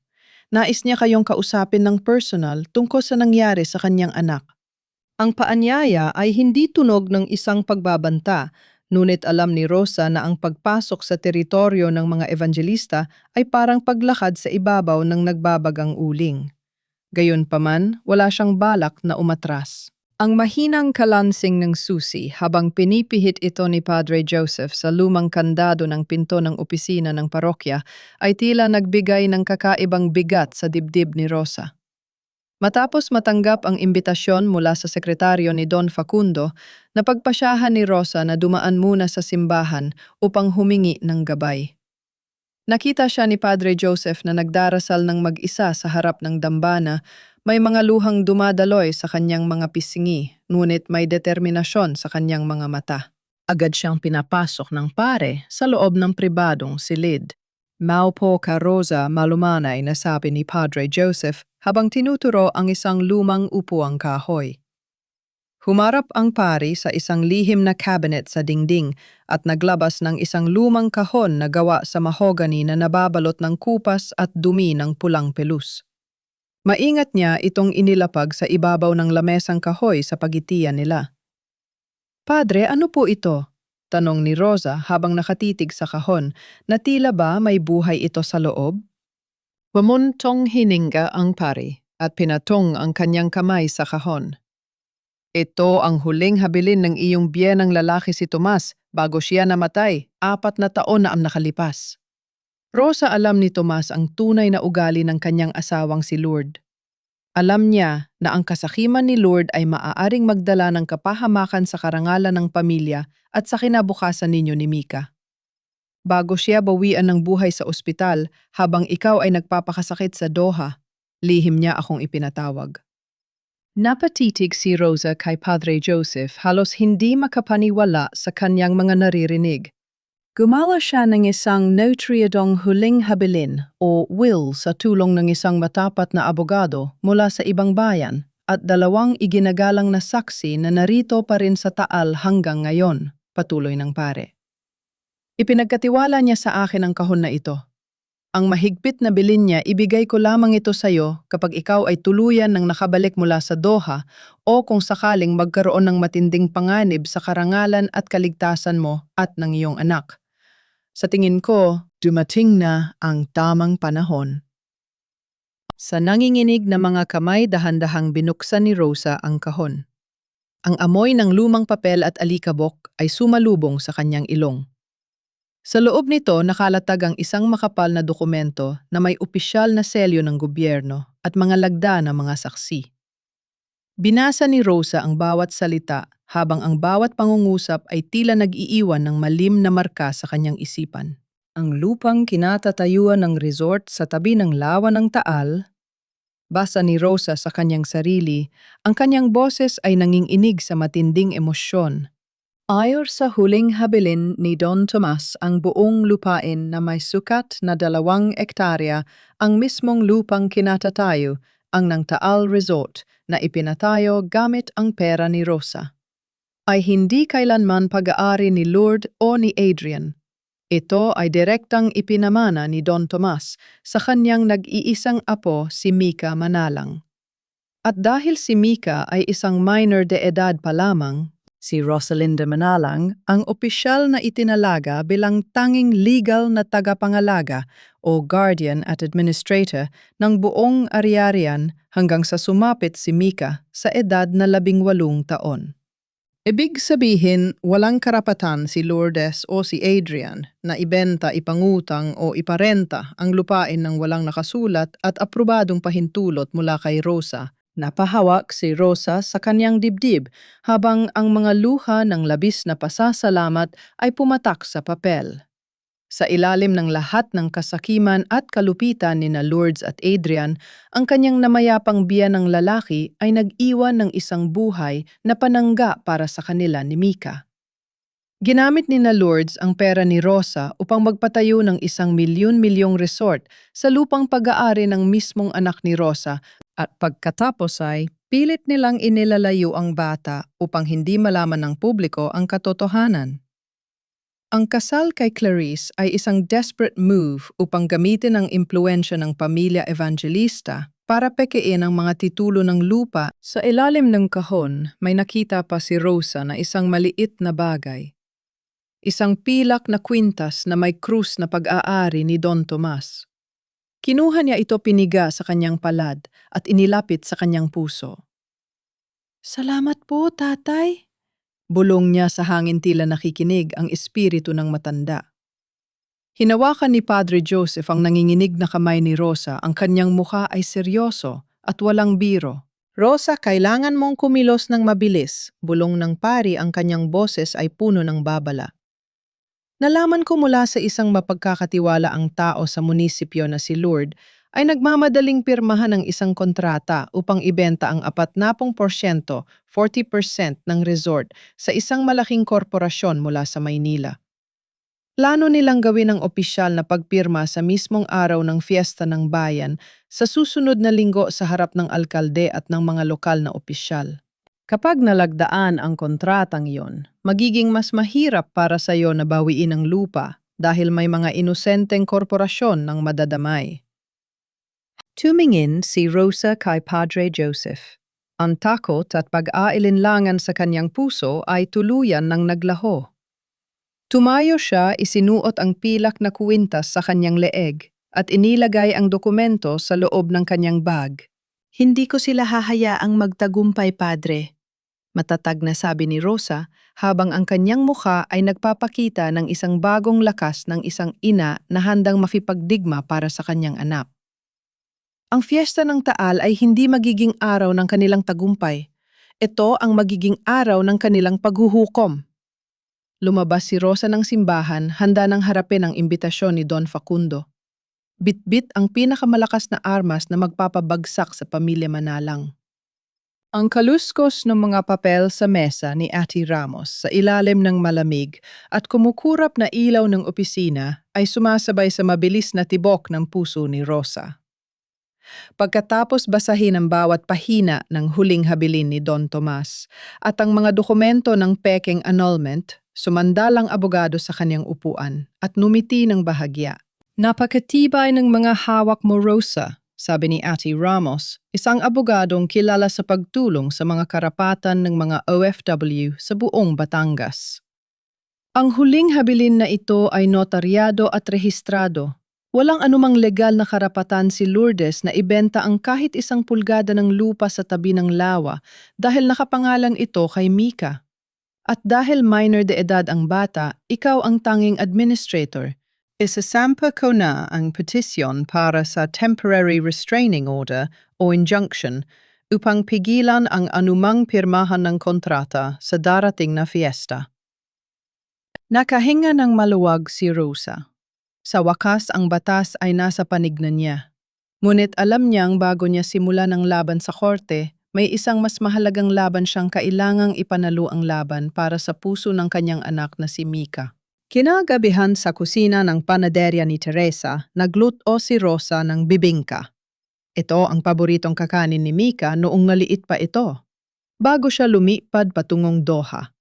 Nais niya kayong kausapin ng personal tungkol sa nangyari sa kanyang anak." Ang paanyaya ay hindi tunog ng isang pagbabanta, ngunit alam ni Rosa na ang pagpasok sa teritoryo ng mga evangelista ay parang paglakad sa ibabaw ng nagbabagang uling. Gayunpaman, wala siyang balak na umatras. Ang mahinang kalansing ng susi habang pinipihit ito ni Padre Joseph sa lumang kandado ng pinto ng opisina ng parokya ay tila nagbigay ng kakaibang bigat sa dibdib ni Rosa. Matapos matanggap ang imbitasyon mula sa sekretaryo ni Don Facundo, napagpasyahan ni Rosa na dumaan muna sa simbahan upang humingi ng gabay. Nakita siya ni Padre Joseph na nagdarasal ng mag-isa sa harap ng dambana, may mga luhang dumadaloy sa kanyang mga pisngi, ngunit may determinasyon sa kanyang mga mata. Agad siyang pinapasok ng pare sa loob ng pribadong silid. "Maupo ka, Rosa," malumanay na sabi ni Padre Joseph habang tinuturo ang isang lumang upuang kahoy. Humarap ang pari sa isang lihim na cabinet sa dingding at naglabas ng isang lumang kahon na gawa sa mahogany na nababalot ng kupas at dumi ng pulang pelus. Maingat niya itong inilapag sa ibabaw ng lamesang kahoy sa pagitian nila. "Padre, ano po ito?" tanong ni Rosa habang nakatitig sa kahon, na tila ba may buhay ito sa loob. Pumuntong hininga ang pari at pinatong ang kanyang kamay sa kahon. "Ito ang huling habilin ng iyong biyenang lalaki si Tomas bago siya namatay, 4 na taon na ang nakalipas." Rosa alam ni Tomas ang tunay na ugali ng kanyang asawang si Lourdes. Alam niya na ang kasakiman ni Lourdes ay maaaring magdala ng kapahamakan sa karangalan ng pamilya at sa kinabukasan ninyo ni Mika. "Bago siya bawian ng buhay sa ospital habang ikaw ay nagpapakasakit sa Doha, lihim niya akong ipinatawag." Napatitig si Rosa kay Padre Joseph, halos hindi makapaniwala sa kanyang mga naririnig. Gumawa siya ng isang notriadong huling habilin o will sa tulong ng isang matapat na abogado mula sa ibang bayan at 2 iginagalang na saksi na narito pa rin sa Taal hanggang ngayon, patuloy ng pare. "Ipinagkatiwala niya sa akin ang kahon na ito. Ang mahigpit na bilin niya, ibigay ko lamang ito sa iyo kapag ikaw ay tuluyan ng nakabalik mula sa Doha o kung sakaling magkaroon ng matinding panganib sa karangalan at kaligtasan mo at ng iyong anak. Sa tingin ko, dumating na ang tamang panahon." Sa nanginginig na mga kamay, dahan-dahang binuksan ni Rosa ang kahon. Ang amoy ng lumang papel at alikabok ay sumalubong sa kanyang ilong. Sa loob nito nakalatag ang isang makapal na dokumento na may opisyal na selyo ng gobyerno at mga lagda ng mga saksi. Binasa ni Rosa ang bawat salita habang ang bawat pangungusap ay tila nag-iiwan ng malim na marka sa kanyang isipan. Ang lupang kinatatayuan ng resort sa tabi ng lawa ng Taal. Basa ni Rosa sa kanyang sarili, ang kanyang boses ay nanginginig sa matinding emosyon. Ayon sa huling habilin ni Don Tomas, ang buong lupain na may sukat na 2 ektarya, ang mismong lupang kinatatayo, ang ng Taal Resort na ipinatayo gamit ang pera ni Rosa, ay hindi kailanman pag-aari ni Lourdes o ni Adrian. Ito ay direktang ipinamana ni Don Tomas sa kanyang nag-iisang apo si Mika Manalang. At dahil si Mika ay isang minor de edad pa lamang, si Rosalinda Manalang ang opisyal na itinalaga bilang tanging legal na tagapangalaga o guardian at administrator ng buong ari-arian hanggang sa sumapit si Mika sa edad na 18 taon. Ibig sabihin, walang karapatan si Lourdes o si Adrian na ibenta, ipangutang o iparenta ang lupain ng walang nakasulat at aprobadong pahintulot mula kay Rosa. Napahawak si Rosa sa kanyang dibdib habang ang mga luha ng labis na pasasalamat ay pumatak sa papel. Sa ilalim ng lahat ng kasakiman at kalupitan ni Lourdes at Adrian, ang kanyang namayapang biyanang lalaki ay nag-iwan ng isang buhay na panangga para sa kanila ni Mika. Ginamit ni Lourdes ang pera ni Rosa upang magpatayo ng isang milyon-milyong resort sa lupang pag-aari ng mismong anak ni Rosa at pagkatapos ay pilit nilang inilalayo ang bata upang hindi malaman ng publiko ang katotohanan. Ang kasal kay Clarice ay isang desperate move upang gamitin ang impluensya ng pamilya Evangelista para pekein ang mga titulo ng lupa. Sa ilalim ng kahon, may nakita pa si Rosa na isang maliit na bagay. Isang pilak na kwintas na may krus na pag-aari ni Don Tomas. Kinuha niya ito, piniga sa kanyang palad at inilapit sa kanyang puso. "Salamat po, tatay." Bulong niya sa hangin, tila nakikinig ang espiritu ng matanda. Hinawakan ni Padre Joseph ang nanginginig na kamay ni Rosa, ang kanyang mukha ay seryoso at walang biro. "Rosa, kailangan mong kumilos ng mabilis," bulong ng pari, ang kanyang boses ay puno ng babala. "Nalaman ko mula sa isang mapagkakatiwala ang tao sa munisipyo na si Lourdes ay nagmamadaling pirmahan ng isang kontrata upang ibenta ang 40% ng resort sa isang malaking korporasyon mula sa Maynila. Plano nilang gawin ang opisyal na pagpirma sa mismong araw ng fiesta ng bayan sa susunod na linggo sa harap ng alkalde at ng mga lokal na opisyal. Kapag nalagdaan ang kontratang iyon, magiging mas mahirap para sa iyo na bawiin ang lupa dahil may mga inosenteng korporasyon ng madadamay. Tumingin si Rosa kay Padre Joseph. Ang takot at pag-aalinlangan sa kanyang puso ay tuluyan ng naglaho. Tumayo siya, isinuot ang pilak na kuwintas sa kanyang leeg at inilagay ang dokumento sa loob ng kanyang bag. Hindi ko sila hahayaang magtagumpay, Padre. Matatag na sabi ni Rosa habang ang kanyang mukha ay nagpapakita ng isang bagong lakas ng isang ina na handang makipagdigma para sa kanyang anak. Ang fiesta ng Taal ay hindi magiging araw ng kanilang tagumpay. Ito ang magiging araw ng kanilang paghuhukom. Lumabas si Rosa ng simbahan, handa nang harapin ang imbitasyon ni Don Facundo. Bitbit ang pinakamalakas na armas na magpapabagsak sa pamilya Manalang. Ang kaluskos ng mga papel sa mesa ni Ate Ramos sa ilalim ng malamig at kumukurap na ilaw ng opisina ay sumasabay sa mabilis na tibok ng puso ni Rosa. Pagkatapos basahin ang bawat pahina ng huling habilin ni Don Tomas at ang mga dokumento ng pekeng annulment, sumandalang abogado sa kanyang upuan at numiti ng bahagya. Napakatibay ng mga hawak mo, Rosa, sabi ni Ate Ramos, isang abogadong kilala sa pagtulong sa mga karapatan ng mga OFW sa buong Batangas. Ang huling habilin na ito ay notaryado at rehistrado. Walang anumang legal na karapatan si Lourdes na ibenta ang kahit 1 pulgada ng lupa sa tabi ng lawa dahil nakapangalan ito kay Mika. At dahil minor de edad ang bata, ikaw ang tanging administrator. Isasampa ko na ang petisyon para sa temporary restraining order o injunction upang pigilan ang anumang pirmahan ng kontrata sa darating na fiesta. Nakahinga ng maluwag si Rosa. Sa wakas ang batas ay nasa panig na niya. Ngunit alam niyang bago niya simulan ang laban sa korte, may isang mas mahalagang laban siyang kailangang ipanalo ang laban para sa puso ng kanyang anak na si Mika. Kinagabihan sa kusina ng panaderya ni Teresa, nagluto si Rosa ng bibingka. Ito ang paboritong kakanin ni Mika noong maliit pa ito, bago siya lumipad patungong Doha.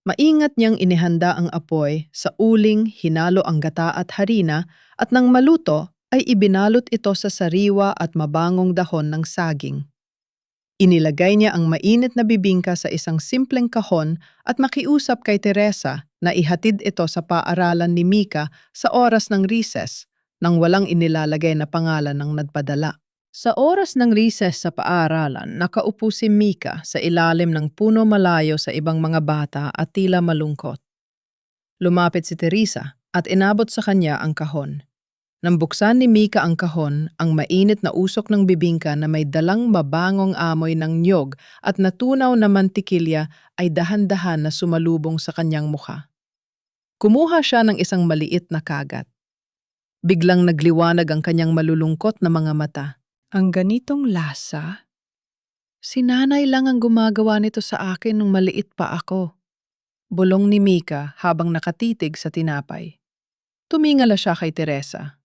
Maingat niyang inihanda ang apoy, sa uling hinalo ang gata at harina at nang maluto ay ibinalot ito sa sariwa at mabangong dahon ng saging. Inilagay niya ang mainit na bibingka sa isang simpleng kahon at makiusap kay Teresa na ihatid ito sa paaralan ni Mika sa oras ng recess nang walang inilalagay na pangalan ng nagpadala. Sa oras ng recess sa paaralan, nakaupo si Mika sa ilalim ng puno malayo sa ibang mga bata at tila malungkot. Lumapit si Teresa at inabot sa kanya ang kahon. Nang buksan ni Mika ang kahon, ang mainit na usok ng bibingka na may dalang mabangong amoy ng niyog at natunaw na mantikilya ay dahan-dahan na sumalubong sa kanyang mukha. Kumuha siya ng isang maliit na kagat. Biglang nagliwanag ang kanyang malulungkot na mga mata. Ang ganitong lasa? Si nanay lang ang gumagawa nito sa akin nung maliit pa ako. Bulong ni Mika habang nakatitig sa tinapay. Tumingala siya kay Teresa.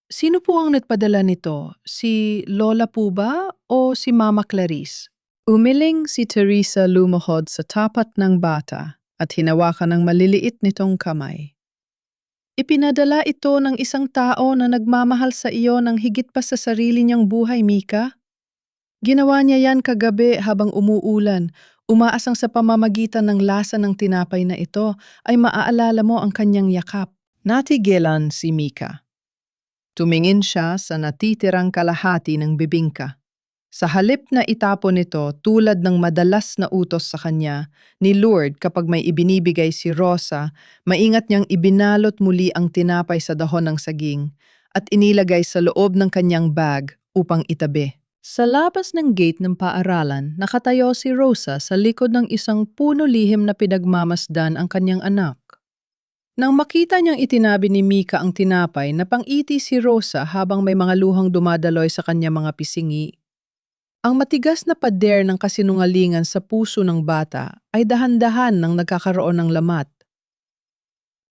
Sino po ang nagpadala nito? Si Lola po ba o si Mama Clarice? Umiling si Teresa lumuhod sa tapat ng bata at hinawakan ng maliliit nitong kamay. Ipinadala ito ng isang tao na nagmamahal sa iyo ng higit pa sa sarili niyang buhay, Mika. Ginawa niya yan kagabi habang umuulan, umaasang sa pamamagitan ng lasa ng tinapay na ito ay maaalala mo ang kanyang yakap. Natigilan si Mika. Tumingin siya sa natitirang kalahati ng bibingka. Sa halip na itapon nito tulad ng madalas na utos sa kanya, ni Lord kapag may ibinibigay si Rosa, maingat niyang ibinalot muli ang tinapay sa dahon ng saging at inilagay sa loob ng kanyang bag upang itabi. Sa labas ng gate ng paaralan, nakatayo si Rosa sa likod ng isang puno lihim na pinagmamasdan ang kanyang anak. Nang makita niyang itinabi ni Mika ang tinapay, napangiti si Rosa habang may mga luhang dumadaloy sa kanya mga pisingi. Ang matigas na pader ng kasinungalingan sa puso ng bata ay dahan-dahan nang nagkakaroon ng lamat.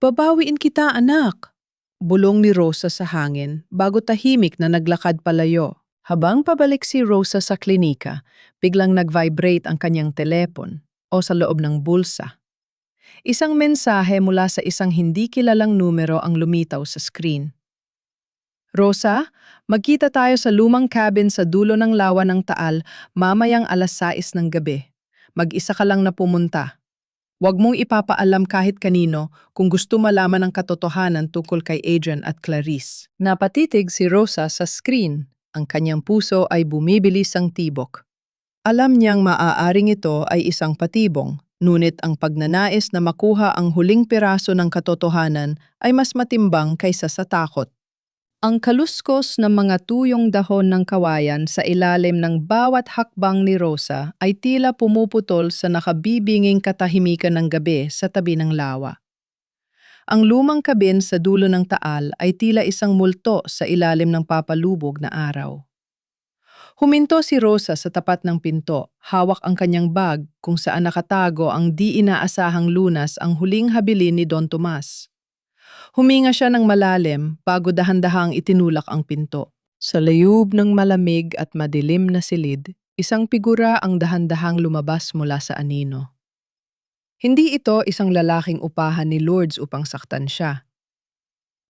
Babawiin kita, anak! Bulong ni Rosa sa hangin bago tahimik na naglakad palayo. Habang pabalik si Rosa sa klinika, biglang nag-vibrate ang kanyang telepon o sa loob ng bulsa. Isang mensahe mula sa isang hindi kilalang numero ang lumitaw sa screen. Rosa, magkita tayo sa lumang cabin sa dulo ng lawa ng Taal mamayang 6:00 ng gabi. Mag-isa ka lang na pumunta. Huwag mong ipapaalam kahit kanino kung gusto malaman ang katotohanan tungkol kay Adrian at Clarice. Napatitig si Rosa sa screen. Ang kanyang puso ay bumibilis ang tibok. Alam niyang maaaring ito ay isang patibong, ngunit ang pagnanais na makuha ang huling piraso ng katotohanan ay mas matimbang kaysa sa takot. Ang kaluskos ng mga tuyong dahon ng kawayan sa ilalim ng bawat hakbang ni Rosa ay tila pumuputol sa nakabibinging katahimikan ng gabi sa tabi ng lawa. Ang lumang kabin sa dulo ng Taal ay tila isang multo sa ilalim ng papalubog na araw. Huminto si Rosa sa tapat ng pinto, hawak ang kanyang bag kung saan nakatago ang di inaasahang lunas ang huling habilin ni Don Tomas. Huminga siya ng malalim bago dahan-dahang itinulak ang pinto. Sa layub ng malamig at madilim na silid, isang figura ang dahan-dahang lumabas mula sa anino. Hindi ito isang lalaking upahan ni Lourdes upang saktan siya.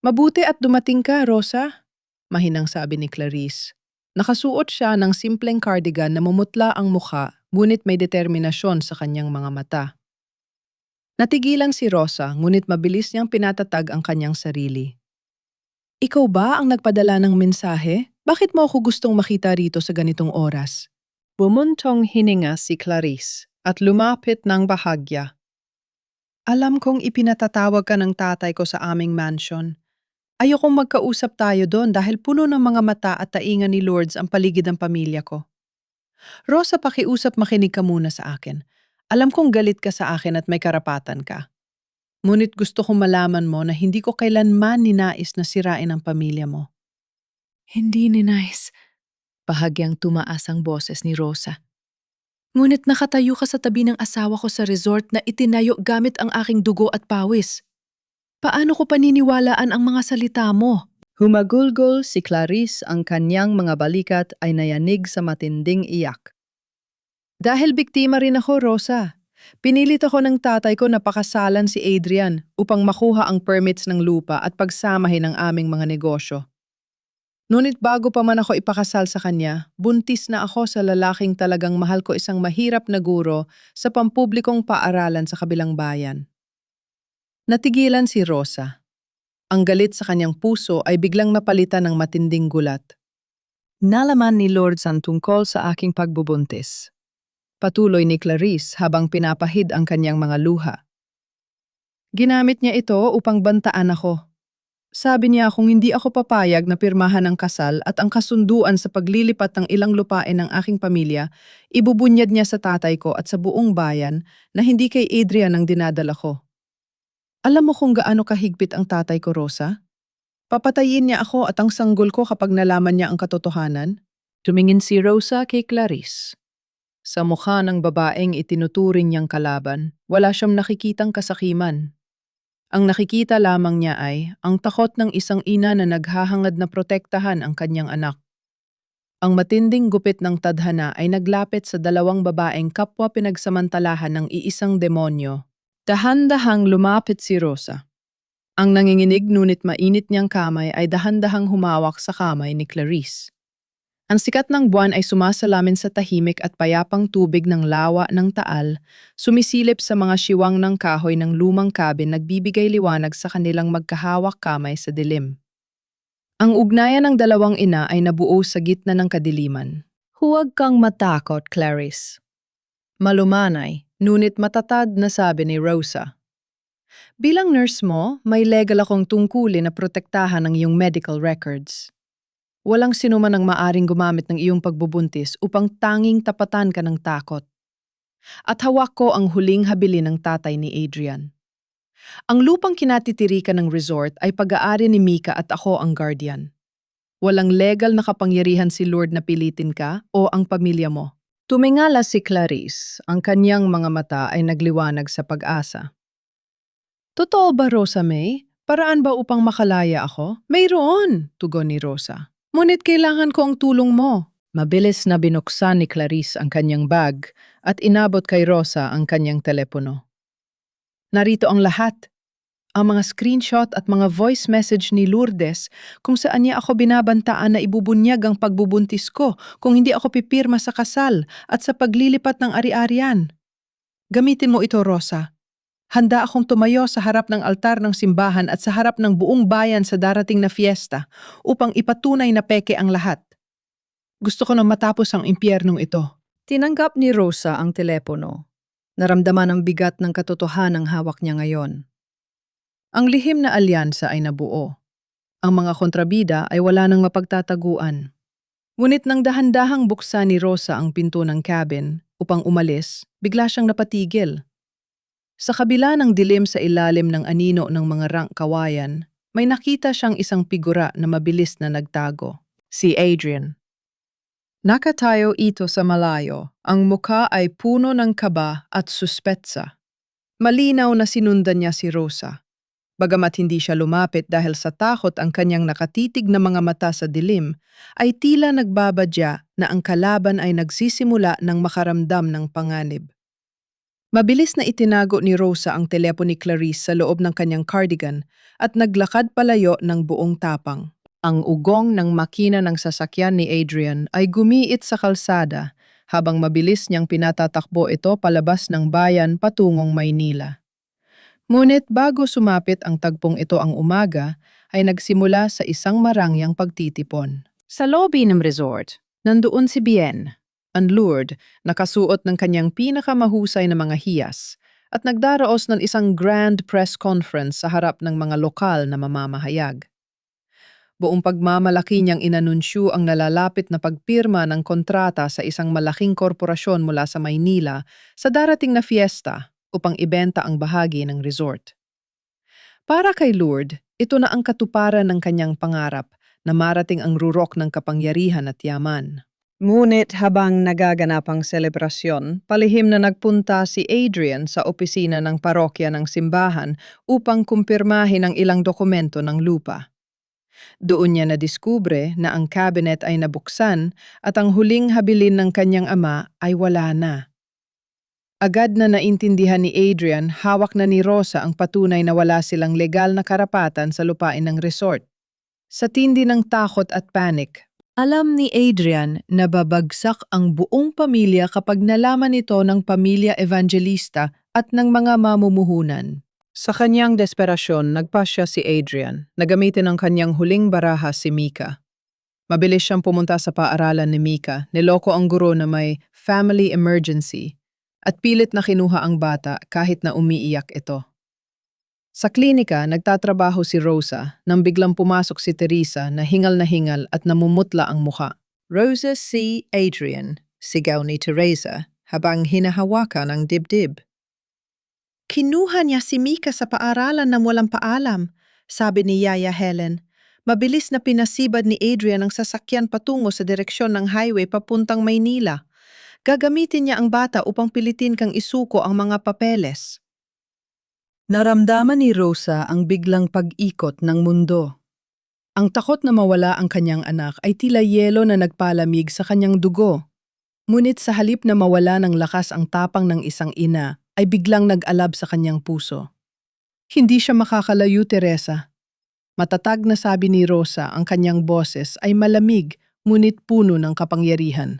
"Mabuti at dumating ka, Rosa," mahinang sabi ni Clarice. Nakasuot siya ng simpleng cardigan na mumutla ang mukha, ngunit may determinasyon sa kanyang mga mata. Natigilan si Rosa, ngunit mabilis niyang pinatatag ang kanyang sarili. "Ikaw ba ang nagpadala ng mensahe? Bakit mo ako gustong makita rito sa ganitong oras?" Bumuntong hininga si Clarice at lumapit ng bahagya. "Alam kong ipinatatawag ka ng tatay ko sa aming mansion. Ayokong magkausap tayo doon dahil puno ng mga mata at taingan ni Lourdes ang paligid ng pamilya ko. Rosa, pakiusap, makinig ka muna sa akin. Alam kong galit ka sa akin at may karapatan ka. Ngunit gusto kong malaman mo na hindi ko kailanman ninais na sirain ang pamilya mo." "Hindi ninais." Bahagyang tumaas ang boses ni Rosa. "Ngunit nakatayo ka sa tabi ng asawa ko sa resort na itinayo gamit ang aking dugo at pawis. Paano ko paniniwalaan ang mga salita mo?" Humagulgol si Clarice, ang kanyang mga balikat ay nayanig sa matinding iyak. "Dahil biktima rin ako, Rosa. Pinilit ako ng tatay ko na pakasalan si Adrian upang makuha ang permits ng lupa at pagsamahin ang aming mga negosyo. Ngunit bago pa man ako ipakasal sa kanya, buntis na ako sa lalaking talagang mahal ko, isang mahirap na guro sa pampublikong paaralan sa kabilang bayan." Natigilan si Rosa. Ang galit sa kanyang puso ay biglang napalitan ng matinding gulat. "Nalaman ni Lourdes ang tungkol sa aking pagbubuntis." Patuloy ni Clarice habang pinapahid ang kanyang mga luha. "Ginamit niya ito upang bantaan ako. Sabi niya kung hindi ako papayag na pirmahan ang kasal at ang kasunduan sa paglilipat ng ilang lupain ng aking pamilya, ibubunyad niya sa tatay ko at sa buong bayan na hindi kay Adrian ang dinadala ko. Alam mo kung gaano kahigpit ang tatay ko, Rosa? Papatayin niya ako at ang sanggol ko kapag nalaman niya ang katotohanan." Tumingin si Rosa kay Clarice. Sa mukha ng babaeng itinuturing niyang kalaban, wala siyang nakikitang kasakiman. Ang nakikita lamang niya ay ang takot ng isang ina na naghahangad na protektahan ang kanyang anak. Ang matinding gupit ng tadhana ay naglapit sa dalawang babaeng kapwa pinagsamantalahan ng iisang demonyo. Dahan-dahang lumapit si Rosa. Ang nanginginig ngunit mainit niyang kamay ay dahan-dahang humawak sa kamay ni Clarice. Ang sikat ng buwan ay sumasalamin sa tahimik at payapang tubig ng lawa ng Taal, sumisilip sa mga siwang ng kahoy ng lumang cabin, nagbibigay liwanag sa kanilang magkahawak kamay sa dilim. Ang ugnayan ng dalawang ina ay nabuo sa gitna ng kadiliman. "Huwag kang matakot, Clarice." Malumanay, ngunit matatag na sabi ni Rosa. "Bilang nurse mo, may legal akong tungkulin na protektahan ang iyong medical records. Walang sinuman ang maaring gumamit ng iyong pagbubuntis upang tanging tapatan ka ng takot. At hawak ko ang huling habilin ng tatay ni Adrian. Ang lupang kinatitirikan ng resort ay pag-aari ni Mika at ako ang guardian. Walang legal na kapangyarihan si Lord na pilitin ka o ang pamilya mo." Tumingala si Clarice, ang kanyang mga mata ay nagliwanag sa pag-asa. "Totoo ba, Rosa May? Paraan ba upang makalaya ako?" "Mayroon," tugon ni Rosa. Ngunit kailangan ko ang tulong mo. Mabilis na binuksan ni Clarice ang kanyang bag at inabot kay Rosa ang kanyang telepono. Narito ang lahat. Ang mga screenshot at mga voice message ni Lourdes kung saan niya ako binabantaan na ibubunyag ang pagbubuntis ko kung hindi ako pipirma sa kasal at sa paglilipat ng ari-arian. Gamitin mo ito, Rosa. Handa akong tumayo sa harap ng altar ng simbahan at sa harap ng buong bayan sa darating na fiesta upang ipatunay na peke ang lahat. Gusto ko na matapos ang impyernong ito. Tinanggap ni Rosa ang telepono. Naramdaman ang bigat ng katotohanang hawak niya ngayon. Ang lihim na alyansa ay nabuo. Ang mga kontrabida ay wala nang mapagtataguan. Ngunit nang dahan-dahang buksan ni Rosa ang pinto ng cabin upang umalis, bigla siyang napatigil. Sa kabila ng dilim sa ilalim ng anino ng mga rank kawayan, may nakita siyang isang figura na mabilis na nagtago. Si Adrian. Nakatayo ito sa malayo. Ang mukha ay puno ng kaba at suspetsa. Malinaw na sinundan niya si Rosa. Bagamat hindi siya lumapit dahil sa takot ang kanyang nakatitig na mga mata sa dilim, ay tila nagbabadya na ang kalaban ay nagsisimula ng makaramdam ng panganib. Mabilis na itinago ni Rosa ang telepono ni Clarice sa loob ng kanyang cardigan at naglakad palayo ng buong tapang. Ang ugong ng makina ng sasakyan ni Adrian ay gumiit sa kalsada habang mabilis niyang pinatatakbo ito palabas ng bayan patungong Maynila. Ngunit bago sumapit ang tagpong ito ang umaga, ay nagsimula sa isang marangyang pagtitipon. Sa lobby ng resort, nandoon si Bien, ang Lourdes, nakasuot ng kanyang pinakamahusay na mga hiyas, at nagdaraos ng isang grand press conference sa harap ng mga lokal na mamamahayag. Buong pagmamalaki niyang inanunsyo ang nalalapit na pagpirma ng kontrata sa isang malaking korporasyon mula sa Maynila sa darating na fiesta upang ibenta ang bahagi ng resort. Para kay Lourdes, ito na ang katuparan ng kanyang pangarap na marating ang rurok ng kapangyarihan at yaman. Ngunit habang nagaganap ang selebrasyon, palihim na nagpunta si Adrian sa opisina ng parokya ng simbahan upang kumpirmahin ang ilang dokumento ng lupa. Doon niya nadiskubre na ang cabinet ay nabuksan at ang huling habilin ng kanyang ama ay wala na. Agad na naintindihan ni Adrian, hawak na ni Rosa ang patunay na wala silang legal na karapatan sa lupain ng resort. Sa tindi ng takot at panik, alam ni Adrian na babagsak ang buong pamilya kapag nalaman ito ng pamilya Evangelista at ng mga mamumuhunan. Sa kanyang desperasyon, nagpasya si Adrian na gamitin ang kanyang huling baraha si Mika. Mabilis siyang pumunta sa paaralan ni Mika, niloko ang guro na may family emergency, at pilit na kinuha ang bata kahit na umiiyak ito. Sa klinika, nagtatrabaho si Rosa nang biglang pumasok si Teresa na hingal at namumutla ang muka. Rosa si Adrian, sigaw ni Teresa habang hinahawakan ang dibdib. Kinuha niya si Mika sa paaralan ng walang paalam, sabi ni Yaya Helen. Mabilis na pinasibad ni Adrian ang sasakyan patungo sa direksyon ng highway papuntang Maynila. Gagamitin niya ang bata upang pilitin kang isuko ang mga papeles. Naramdaman ni Rosa ang biglang pag-ikot ng mundo. Ang takot na mawala ang kanyang anak ay tila yelo na nagpalamig sa kanyang dugo. Ngunit sa halip na mawala ng lakas ang tapang ng isang ina, ay biglang nag-alab sa kanyang puso. Hindi siya makakalayo, Teresa. Matatag na sabi ni Rosa, ang kanyang boses ay malamig ngunit puno ng kapangyarihan.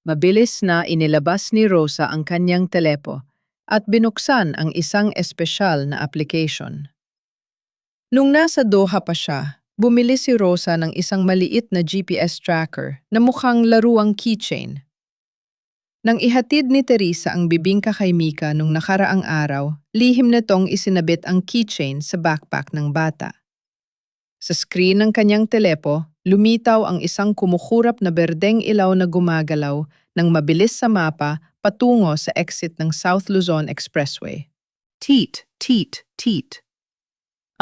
Mabilis na inilabas ni Rosa ang kanyang telepo at binuksan ang isang espesyal na application. Nung nasa Doha pa siya, bumili si Rosa ng isang maliit na GPS tracker na mukhang laruang keychain. Nang ihatid ni Teresa ang bibingka kay Mika nung nakaraang araw, lihim nitong isinabit ang keychain sa backpack ng bata. Sa screen ng kanyang telepo, lumitaw ang isang kumukurap na berdeng ilaw na gumagalaw ng mabilis sa mapa patungo sa exit ng South Luzon Expressway. Teet, teet, teet.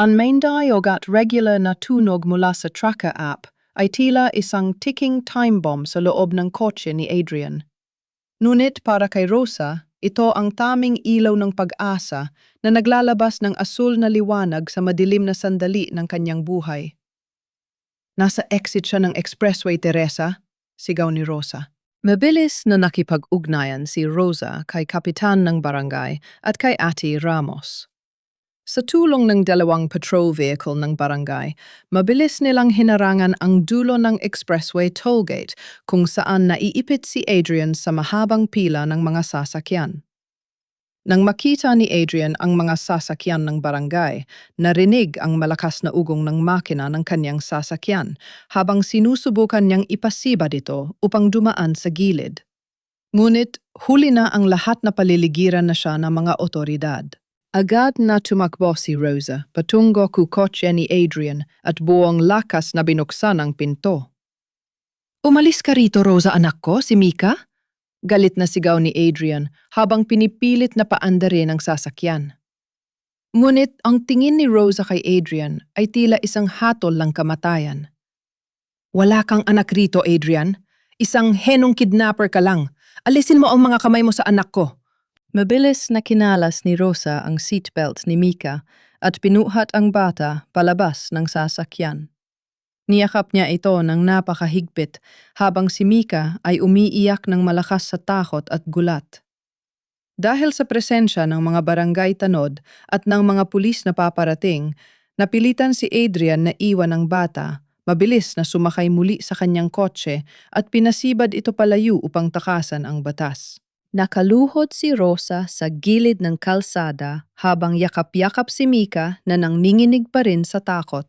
Ang main diog at regular na tunog mula sa tracker app ay tila isang ticking time bomb sa loob ng kotse ni Adrian. Ngunit para kay Rosa, ito ang taming ilaw ng pag-asa na naglalabas ng asul na liwanag sa madilim na sandali ng kanyang buhay. Nasa exit siya ng Expressway, Teresa, sigaw ni Rosa. Mabilis na nakipag-ugnayan si Rosa kay kapitan ng barangay at kay Ate Ramos. Sa tulong ng dalawang patrol vehicle ng barangay, mabilis nilang hinarangan ang dulo ng Expressway tollgate kung saan naiipit si Adrian sa mahabang pila ng mga sasakyan. Nang makita ni Adrian ang mga sasakyan ng barangay, narinig ang malakas na ugong ng makina ng kanyang sasakyan habang sinusubukan niyang ipasibad ito upang dumaan sa gilid. Ngunit huli na ang lahat na paliligiran na siya ng mga otoridad. Agad na tumakbo si Rosa patungo ku kotse ni Adrian at buong lakas na binuksan ang pinto. "Umalis ka rito, Rosa, anak ko, si Mika?" Galit na sigaw ni Adrian habang pinipilit na paandarin ang sasakyan. Ngunit ang tingin ni Rosa kay Adrian ay tila isang hatol ng kamatayan. "Wala kang anak rito, Adrian. Isang henong kidnapper ka lang. Alisin mo ang mga kamay mo sa anak ko." Mabilis na kinalas ni Rosa ang seatbelt ni Mika at pinuhat ang bata palabas ng sasakyan. Niyakap niya ito ng napakahigpit habang si Mika ay umiiyak ng malakas sa takot at gulat. Dahil sa presensya ng mga barangay tanod at ng mga pulis na paparating, napilitan si Adrian na iwan ang bata, mabilis na sumakay muli sa kanyang kotse at pinasibad ito palayo upang takasan ang batas. Nakaluhod si Rosa sa gilid ng kalsada habang yakap-yakap si Mika na nanginginig pa rin sa takot.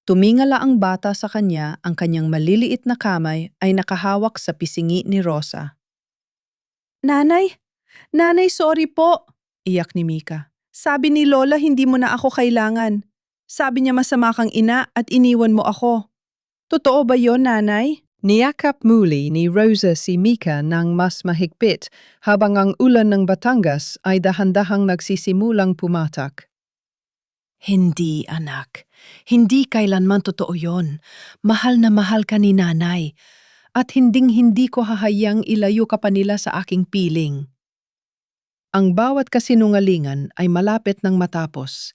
Tumingala ang bata sa kanya, ang kanyang maliliit na kamay ay nakahawak sa pisingi ni Rosa. "Nanay! Nanay, sorry po!" iyak ni Mika. "Sabi ni Lola hindi mo na ako kailangan. Sabi niya masama kang ina at iniwan mo ako. Totoo ba yon, Nanay?" Niyakap muli ni Rosa si Mika ng mas mahigpit habang ang ulan ng Batangas ay dahan-dahang nagsisimulang pumatak. "Hindi, anak. Hindi kailanman totoo yon. Mahal na mahal ka ni nanay. At hinding-hindi ko hahayang ilayo ka pa nila sa aking piling." Ang bawat kasinungalingan ay malapit ng matapos.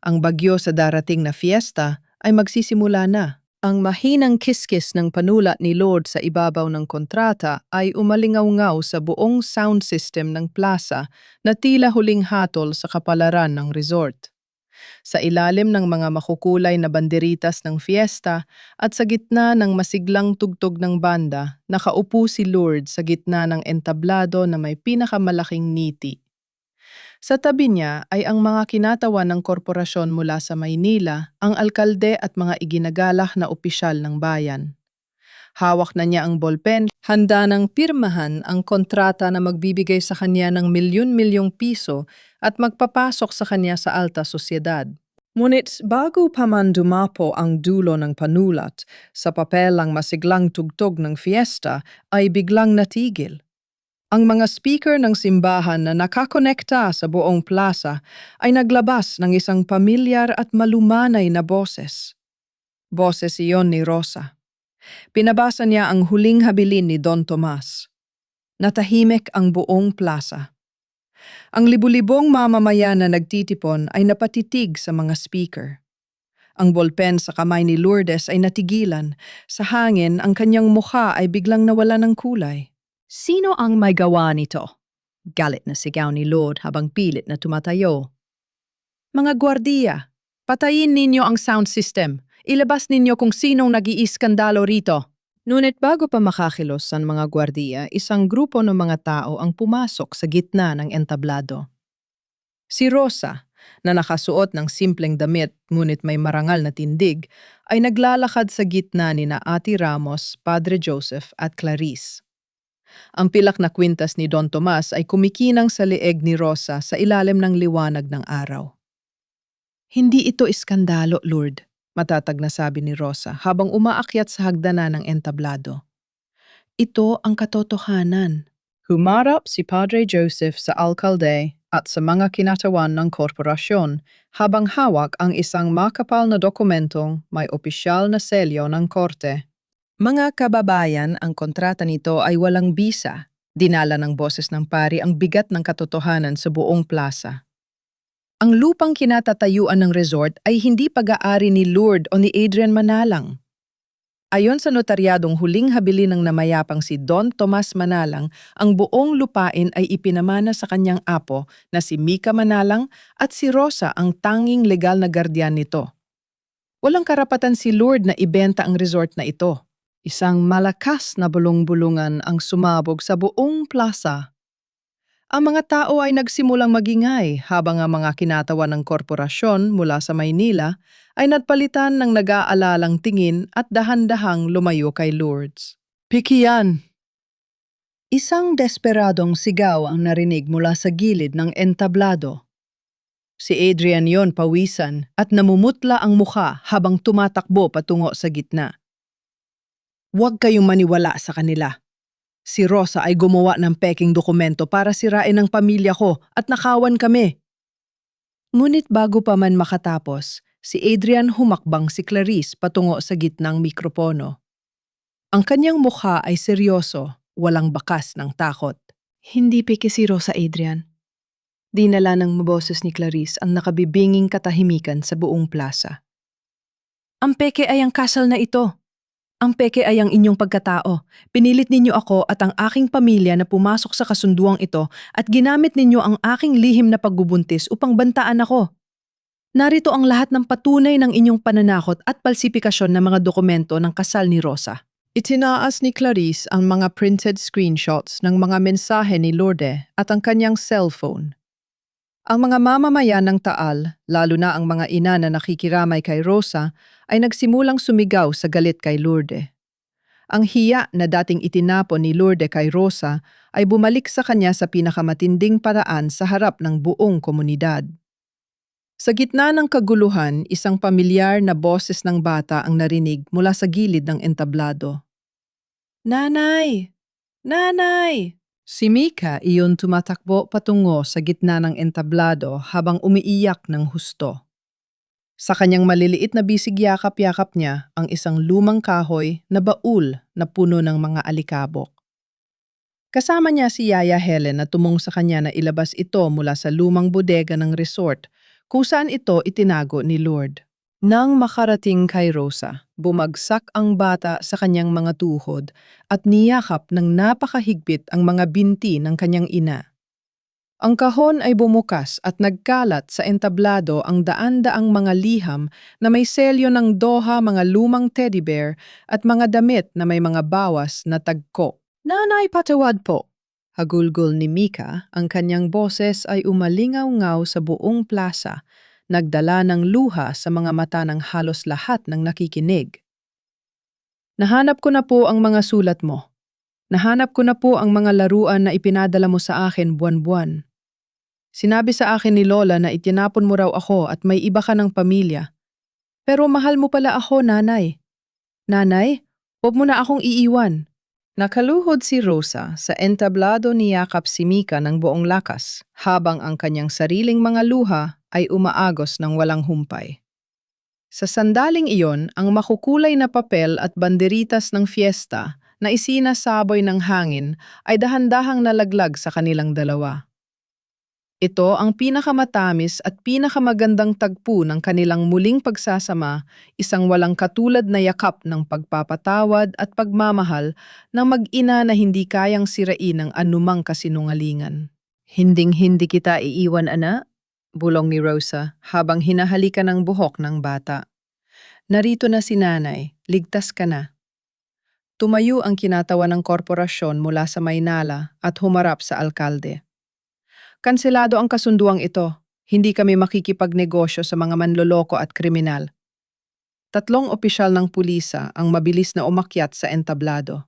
Ang bagyo sa darating na fiesta ay magsisimula na. Ang mahinang kiskis ng panulat ni Lord sa ibabaw ng kontrata ay umalingaw-ngaw sa buong sound system ng plaza na tila huling hatol sa kapalaran ng resort. Sa ilalim ng mga makukulay na banderitas ng fiesta at sa gitna ng masiglang tugtog ng banda, nakaupo si Lourdes sa gitna ng entablado na may pinakamalaking ngiti. Sa tabi niya ay ang mga kinatawan ng korporasyon mula sa Maynila, ang alkalde at mga iginagalang na opisyal ng bayan. Hawak na niya ang ballpen, handa ng pirmahan ang kontrata na magbibigay sa kanya ng milyon-milyong piso at magpapasok sa kanya sa alta sosyedad. Ngunit bago pa man dumapo ang dulo ng panulat, sa papel ang masiglang tugtog ng fiesta ay biglang natigil. Ang mga speaker ng simbahan na nakakonekta sa buong plaza ay naglabas ng isang pamilyar at malumanay na boses. Boses iyon ni Rosa. Pinabasa niya ang huling habilin ni Don Tomas. Natahimik ang buong plaza. Ang libu-libong mamamayan na nagtitipon ay napatitig sa mga speaker. Ang bolpen sa kamay ni Lourdes ay natigilan. Sa hangin, ang kanyang mukha ay biglang nawala ng kulay. "Sino ang may gawa nito?" Galit na sigaw ni Lord habang pilit na tumatayo. "Mga gwardiya, patayin ninyo ang sound system. Ilabas ninyo kung sinong nag-iiskandalo rito." Ngunit bago pa makakilos ang mga gwardiya, isang grupo ng mga tao ang pumasok sa gitna ng entablado. Si Rosa, na nakasuot ng simpleng damit ngunit may marangal na tindig, ay naglalakad sa gitna ni na Ate Ramos, Padre Joseph at Clarice. Ang pilak na kwintas ni Don Tomas ay kumikinang sa leeg ni Rosa sa ilalim ng liwanag ng araw. "Hindi ito iskandalo, Lord," matatag na sabi ni Rosa habang umaakyat sa hagdanan ng entablado. "Ito ang katotohanan." Humarap si Padre Joseph sa alkalde at sa mga kinatawan ng korporasyon habang hawak ang isang makapal na dokumentong may opisyal na selyo ng korte. "Mga kababayan, ang kontrata nito ay walang bisa." Dinala ng boses ng pari ang bigat ng katotohanan sa buong plaza. Ang lupang kinatatayuan ng resort ay hindi pag-aari ni Lourdes o ni Adrian Manalang. Ayon sa notaryadong huling habili ng namayapang si Don Tomas Manalang, ang buong lupain ay ipinamana sa kanyang apo na si Mika Manalang at si Rosa ang tanging legal na guardian nito. Walang karapatan si Lourdes na ibenta ang resort na ito. Isang malakas na bulong-bulungan ang sumabog sa buong plaza. Ang mga tao ay nagsimulang magingay habang ang mga kinatawan ng korporasyon mula sa Maynila ay nagpalitan ng nag-aalalang tingin at dahan-dahang lumayo kay Lourdes. Pikiyan! Isang desperadong sigaw ang narinig mula sa gilid ng entablado. Si Adrian yon pawisan at namumutla ang mukha habang tumatakbo patungo sa gitna. Huwag kayong maniwala sa kanila. Si Rosa ay gumawa ng peking dokumento para sirain ang pamilya ko at nakawan kami. Ngunit bago pa man makatapos, si Adrian humakbang si Clarice patungo sa gitnang mikropono. Ang kanyang mukha ay seryoso, walang bakas ng takot. Hindi peke si Rosa, Adrian. Dinala ng maboses ni Clarice ang nakabibinging katahimikan sa buong plaza. Ang peke ay ang kasal na ito. Ang peke ay ang inyong pagkatao. Pinilit ninyo ako at ang aking pamilya na pumasok sa kasunduang ito at ginamit ninyo ang aking lihim na pagbubuntis upang bantaan ako. Narito ang lahat ng patunay ng inyong pananakot at palsipikasyon ng mga dokumento ng kasal ni Rosa. Itinaas ni Clarice ang mga printed screenshots ng mga mensahe ni Lourdes at ang kanyang cellphone. Ang mga mamamayan ng Taal, lalo na ang mga ina na nakikiramay kay Rosa, ay nagsimulang sumigaw sa galit kay Lourdes. Ang hiya na dating itinapon ni Lourdes kay Rosa ay bumalik sa kanya sa pinakamatinding paraan sa harap ng buong komunidad. Sa gitna ng kaguluhan, isang pamilyar na boses ng bata ang narinig mula sa gilid ng entablado. Nanay! Nanay! Si Mika iyon tumatakbo patungo sa gitna ng entablado habang umiiyak ng husto. Sa kanyang maliliit na bisig yakap-yakap niya ang isang lumang kahoy na baul na puno ng mga alikabok. Kasama niya si Yaya Helen na tumong sa kanya na ilabas ito mula sa lumang bodega ng resort kung saan ito itinago ni Lourdes. Nang makarating kay Rosa, bumagsak ang bata sa kanyang mga tuhod at niyakap ng napakahigpit ang mga binti ng kanyang ina. Ang kahon ay bumukas at nagkalat sa entablado ang daan-daang mga liham na may selyo ng Doha, mga lumang teddy bear at mga damit na may mga bawas na tagko. Nanay, patawad po! Hagulgol ni Mika, ang kanyang boses ay umalingaw-ngaw sa buong plaza, nagdala ng luha sa mga mata ng halos lahat ng nakikinig. Nahanap ko na po ang mga sulat mo. Nahanap ko na po ang mga laruan na ipinadala mo sa akin buwan-buwan. Sinabi sa akin ni Lola na itinapon mo raw ako at may iba ka ng pamilya. Pero mahal mo pala ako, nanay. Nanay, huwag mo na akong iiwan. Nakaluhod si Rosa sa entablado niyakap si Mika ng buong lakas, habang ang kanyang sariling mga luha ay umaagos ng walang humpay. Sa sandaling iyon, ang makukulay na papel at banderitas ng fiesta na isinasaboy ng hangin ay dahan-dahang nalaglag sa kanilang dalawa. Ito ang pinakamatamis at pinakamagandang tagpo ng kanilang muling pagsasama, isang walang katulad na yakap ng pagpapatawad at pagmamahal ng mag-ina na hindi kayang sirain ng anumang kasinungalingan. Hinding-hindi kita iiwan, ana, bulong ni Rosa habang hinahalikan ng buhok ng bata. Narito na si nanay, ligtas ka na. Tumayo ang kinatawan ng korporasyon mula sa Maynala at humarap sa alkalde. Kanselado ang kasunduang ito. Hindi kami makikipagnegosyo sa mga manloloko at kriminal. 3 opisyal ng pulisa ang mabilis na umakyat sa entablado.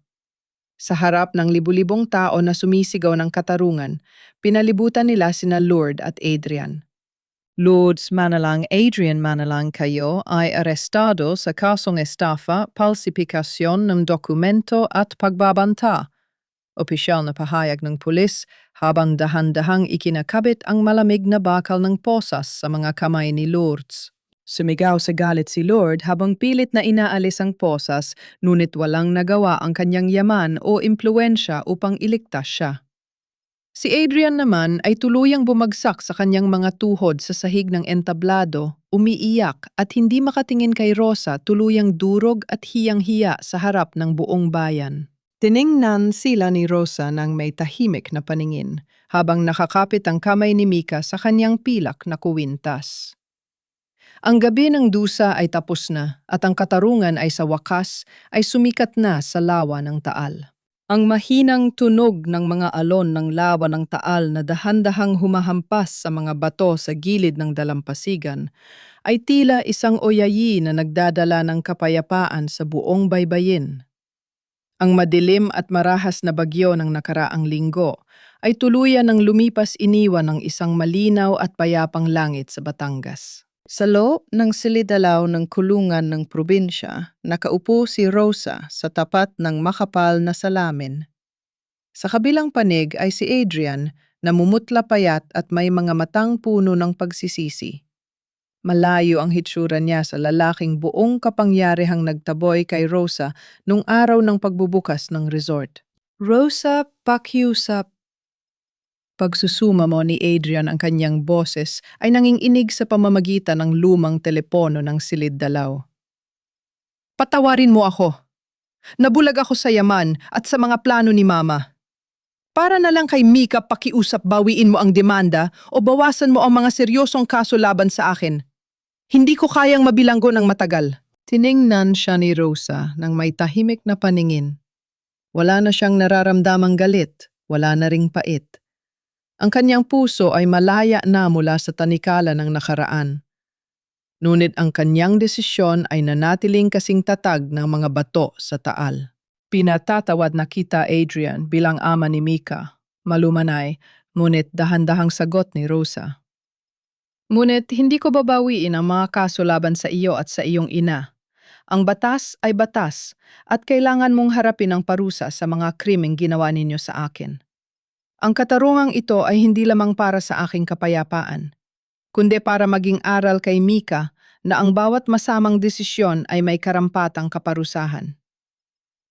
Sa harap ng libu-libong tao na sumisigaw ng katarungan, pinalibutan nila sina Lourdes at Adrian. Lourdes Manalang, Adrian Manalang kayo ay arestado sa kasong estafa, falsifikasyon ng dokumento at pagbabanta. Opisyal na pahayag ng pulis habang dahan-dahang ikinakabit ang malamig na bakal ng posas sa mga kamay ni Lourdes. Sumigaw sa galit si Lourdes habang pilit na inaalis ang posas, ngunit walang nagawa ang kanyang yaman o impluensya upang iligtas siya. Si Adrian naman ay tuluyang bumagsak sa kanyang mga tuhod sa sahig ng entablado, umiiyak at hindi makatingin kay Rosa, tuluyang durog at hiyang-hiya sa harap ng buong bayan. Tiningnan sila ni Rosa ng may tahimik na paningin habang nakakapit ang kamay ni Mika sa kanyang pilak na kuwintas. Ang gabi ng dusa ay tapos na at ang katarungan ay sa wakas ay sumikat na sa lawa ng Taal. Ang mahinang tunog ng mga alon ng lawa ng Taal na dahan-dahang humahampas sa mga bato sa gilid ng dalampasigan ay tila isang oyayi na nagdadala ng kapayapaan sa buong baybayin. Ang madilim at marahas na bagyo ng nakaraang linggo ay tuluyan ng lumipas iniwan ng isang malinaw at payapang langit sa Batangas. Sa loob ng silidalaw ng kulungan ng probinsya, nakaupo si Rosa sa tapat ng makapal na salamin. Sa kabilang panig ay si Adrian, namumutla payat at may mga matang puno ng pagsisisi. Malayo ang hitsura niya sa lalaking buong kapangyarihang nagtaboy kay Rosa nung araw ng pagbubukas ng resort. Rosa, pakiusap. Pagsusuma mo ni Adrian ang kanyang boses ay nanginginig sa pamamagitan ng lumang telepono ng silid dalaw. Patawarin mo ako. Nabulag ako sa yaman at sa mga plano ni Mama. Para na lang kay Mika pakiusap bawiin mo ang demanda o bawasan mo ang mga seryosong kaso laban sa akin. Hindi ko kayang mabilanggo ng matagal. Tiningnan siya ni Rosa ng may tahimik na paningin. Wala na siyang nararamdamang galit, wala na ring pait. Ang kanyang puso ay malaya na mula sa tanikala ng nakaraan. Ngunit ang kanyang desisyon ay nanatiling kasing tatag ng mga bato sa Taal. Pinatatawad na kita, Adrian, bilang ama ni Mika. Malumanay, ngunit dahan-dahang sagot ni Rosa. Ngunit hindi ko babawiin ang mga kaso laban sa iyo at sa iyong ina. Ang batas ay batas at kailangan mong harapin ang parusa sa mga krimeng ginawa ninyo sa akin. Ang katarungang ito ay hindi lamang para sa aking kapayapaan, kundi para maging aral kay Mika na ang bawat masamang desisyon ay may karampatang kaparusahan.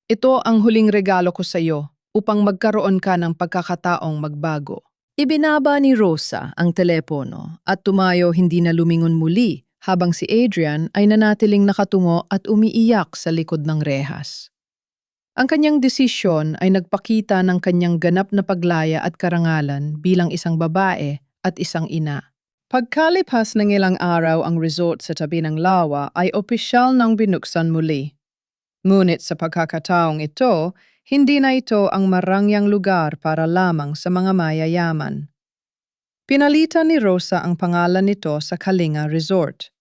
Ito ang huling regalo ko sa iyo upang magkaroon ka ng pagkakataong magbago. Ibinaba ni Rosa ang telepono at tumayo hindi na lumingon muli habang si Adrian ay nanatiling nakatungo at umiiyak sa likod ng rehas. Ang kanyang desisyon ay nagpakita ng kanyang ganap na paglaya at karangalan bilang isang babae at isang ina. Pagkalipas ng ilang araw ang resort sa tabi ng lawa ay opisyal nang binuksan muli. Ngunit sa pagkakataong ito, hindi na ito ang marangyang lugar para lamang sa mga mayayaman. Pinalitan ni Rosa ang pangalan nito sa Kalinga Resort.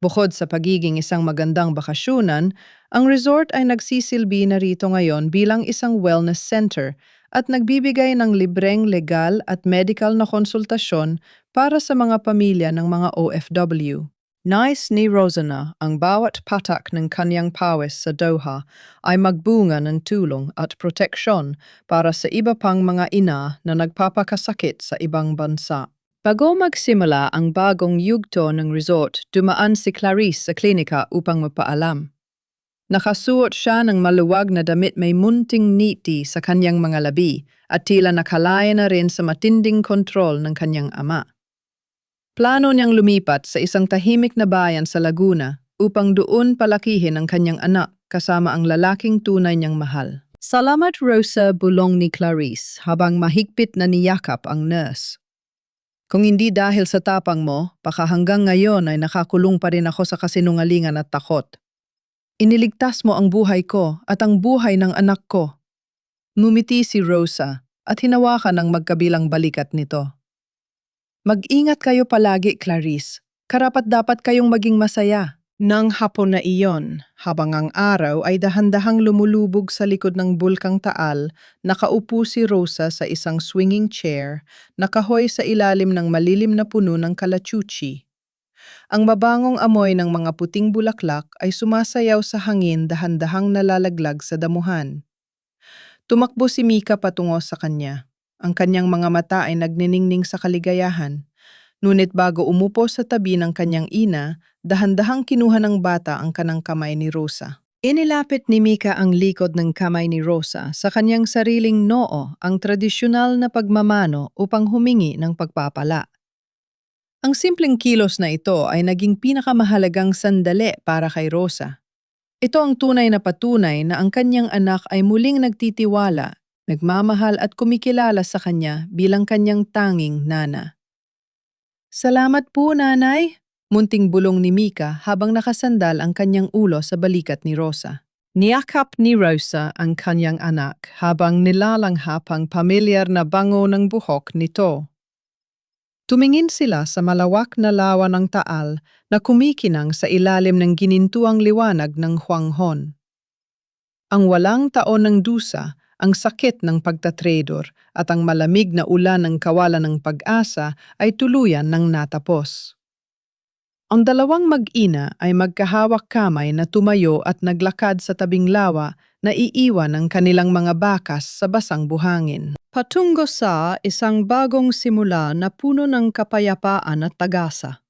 Bukod sa pagiging isang magandang bakasyunan, ang resort ay nagsisilbi na rito ngayon bilang isang wellness center at nagbibigay ng libreng legal at medical na konsultasyon para sa mga pamilya ng mga OFW. Nais ni Rosana ang bawat patak ng kanyang pawis sa Doha ay magbunga ng tulong at proteksyon para sa iba pang mga ina na nagpapakasakit sa ibang bansa. Bago magsimula ang bagong yugto ng resort, dumaan si Clarice sa klinika upang mapaalam. Nakasuot siya ng maluwag na damit may munting niti sa kanyang mga labi at tila nakalaya na rin sa matinding kontrol ng kanyang ama. Plano niyang lumipat sa isang tahimik na bayan sa Laguna upang doon palakihin ang kanyang anak kasama ang lalaking tunay niyang mahal. Salamat, Rosa, bulong ni Clarice habang mahigpit na niyakap ang nurse. Kung hindi dahil sa tapang mo, baka hanggang ngayon ay nakakulong pa rin ako sa kasinungalingan at takot. Iniligtas mo ang buhay ko at ang buhay ng anak ko. Ngumiti si Rosa at hinawakan ang magkabilang balikat nito. Mag-ingat kayo palagi, Clarice. Karapat-dapat kayong maging masaya. Nang hapon na iyon, habang ang araw ay dahan-dahang lumulubog sa likod ng bulkang Taal, nakaupo si Rosa sa isang swinging chair, nakahoy sa ilalim ng malilim na puno ng kalachuchi. Ang mabangong amoy ng mga puting bulaklak ay sumasayaw sa hangin dahan-dahang nalalaglag sa damuhan. Tumakbo si Mika patungo sa kanya. Ang kanyang mga mata ay nagniningning sa kaligayahan. Ngunit bago umupo sa tabi ng kanyang ina, dahan-dahang kinuha ng bata ang kanang kamay ni Rosa. Inilapit ni Mika ang likod ng kamay ni Rosa sa kanyang sariling noo, ang tradisyonal na pagmamano upang humingi ng pagpapala. Ang simpleng kilos na ito ay naging pinakamahalagang sandali para kay Rosa. Ito ang tunay na patunay na ang kanyang anak ay muling nagtitiwala, nagmamahal at kumikilala sa kanya bilang kanyang tanging nana. Salamat po, nanay! Munting bulong ni Mika habang nakasandal ang kanyang ulo sa balikat ni Rosa. Niyakap ni Rosa ang kanyang anak habang nilalanghap ang pamilyar na bango ng buhok nito. Tumingin sila sa malawak na lawa ng taal na kumikinang sa ilalim ng ginintuang liwanag ng huanghon. Ang walang taon ng dusa, ang sakit ng pagtatrador at ang malamig na ulan ng kawalan ng pag-asa ay tuluyan ng natapos. Ang dalawang mag-ina ay magkahawak kamay na tumayo at naglakad sa tabing lawa na iiwan ng kanilang mga bakas sa basang buhangin. Patungo sa isang bagong simula na puno ng kapayapaan at tagasa.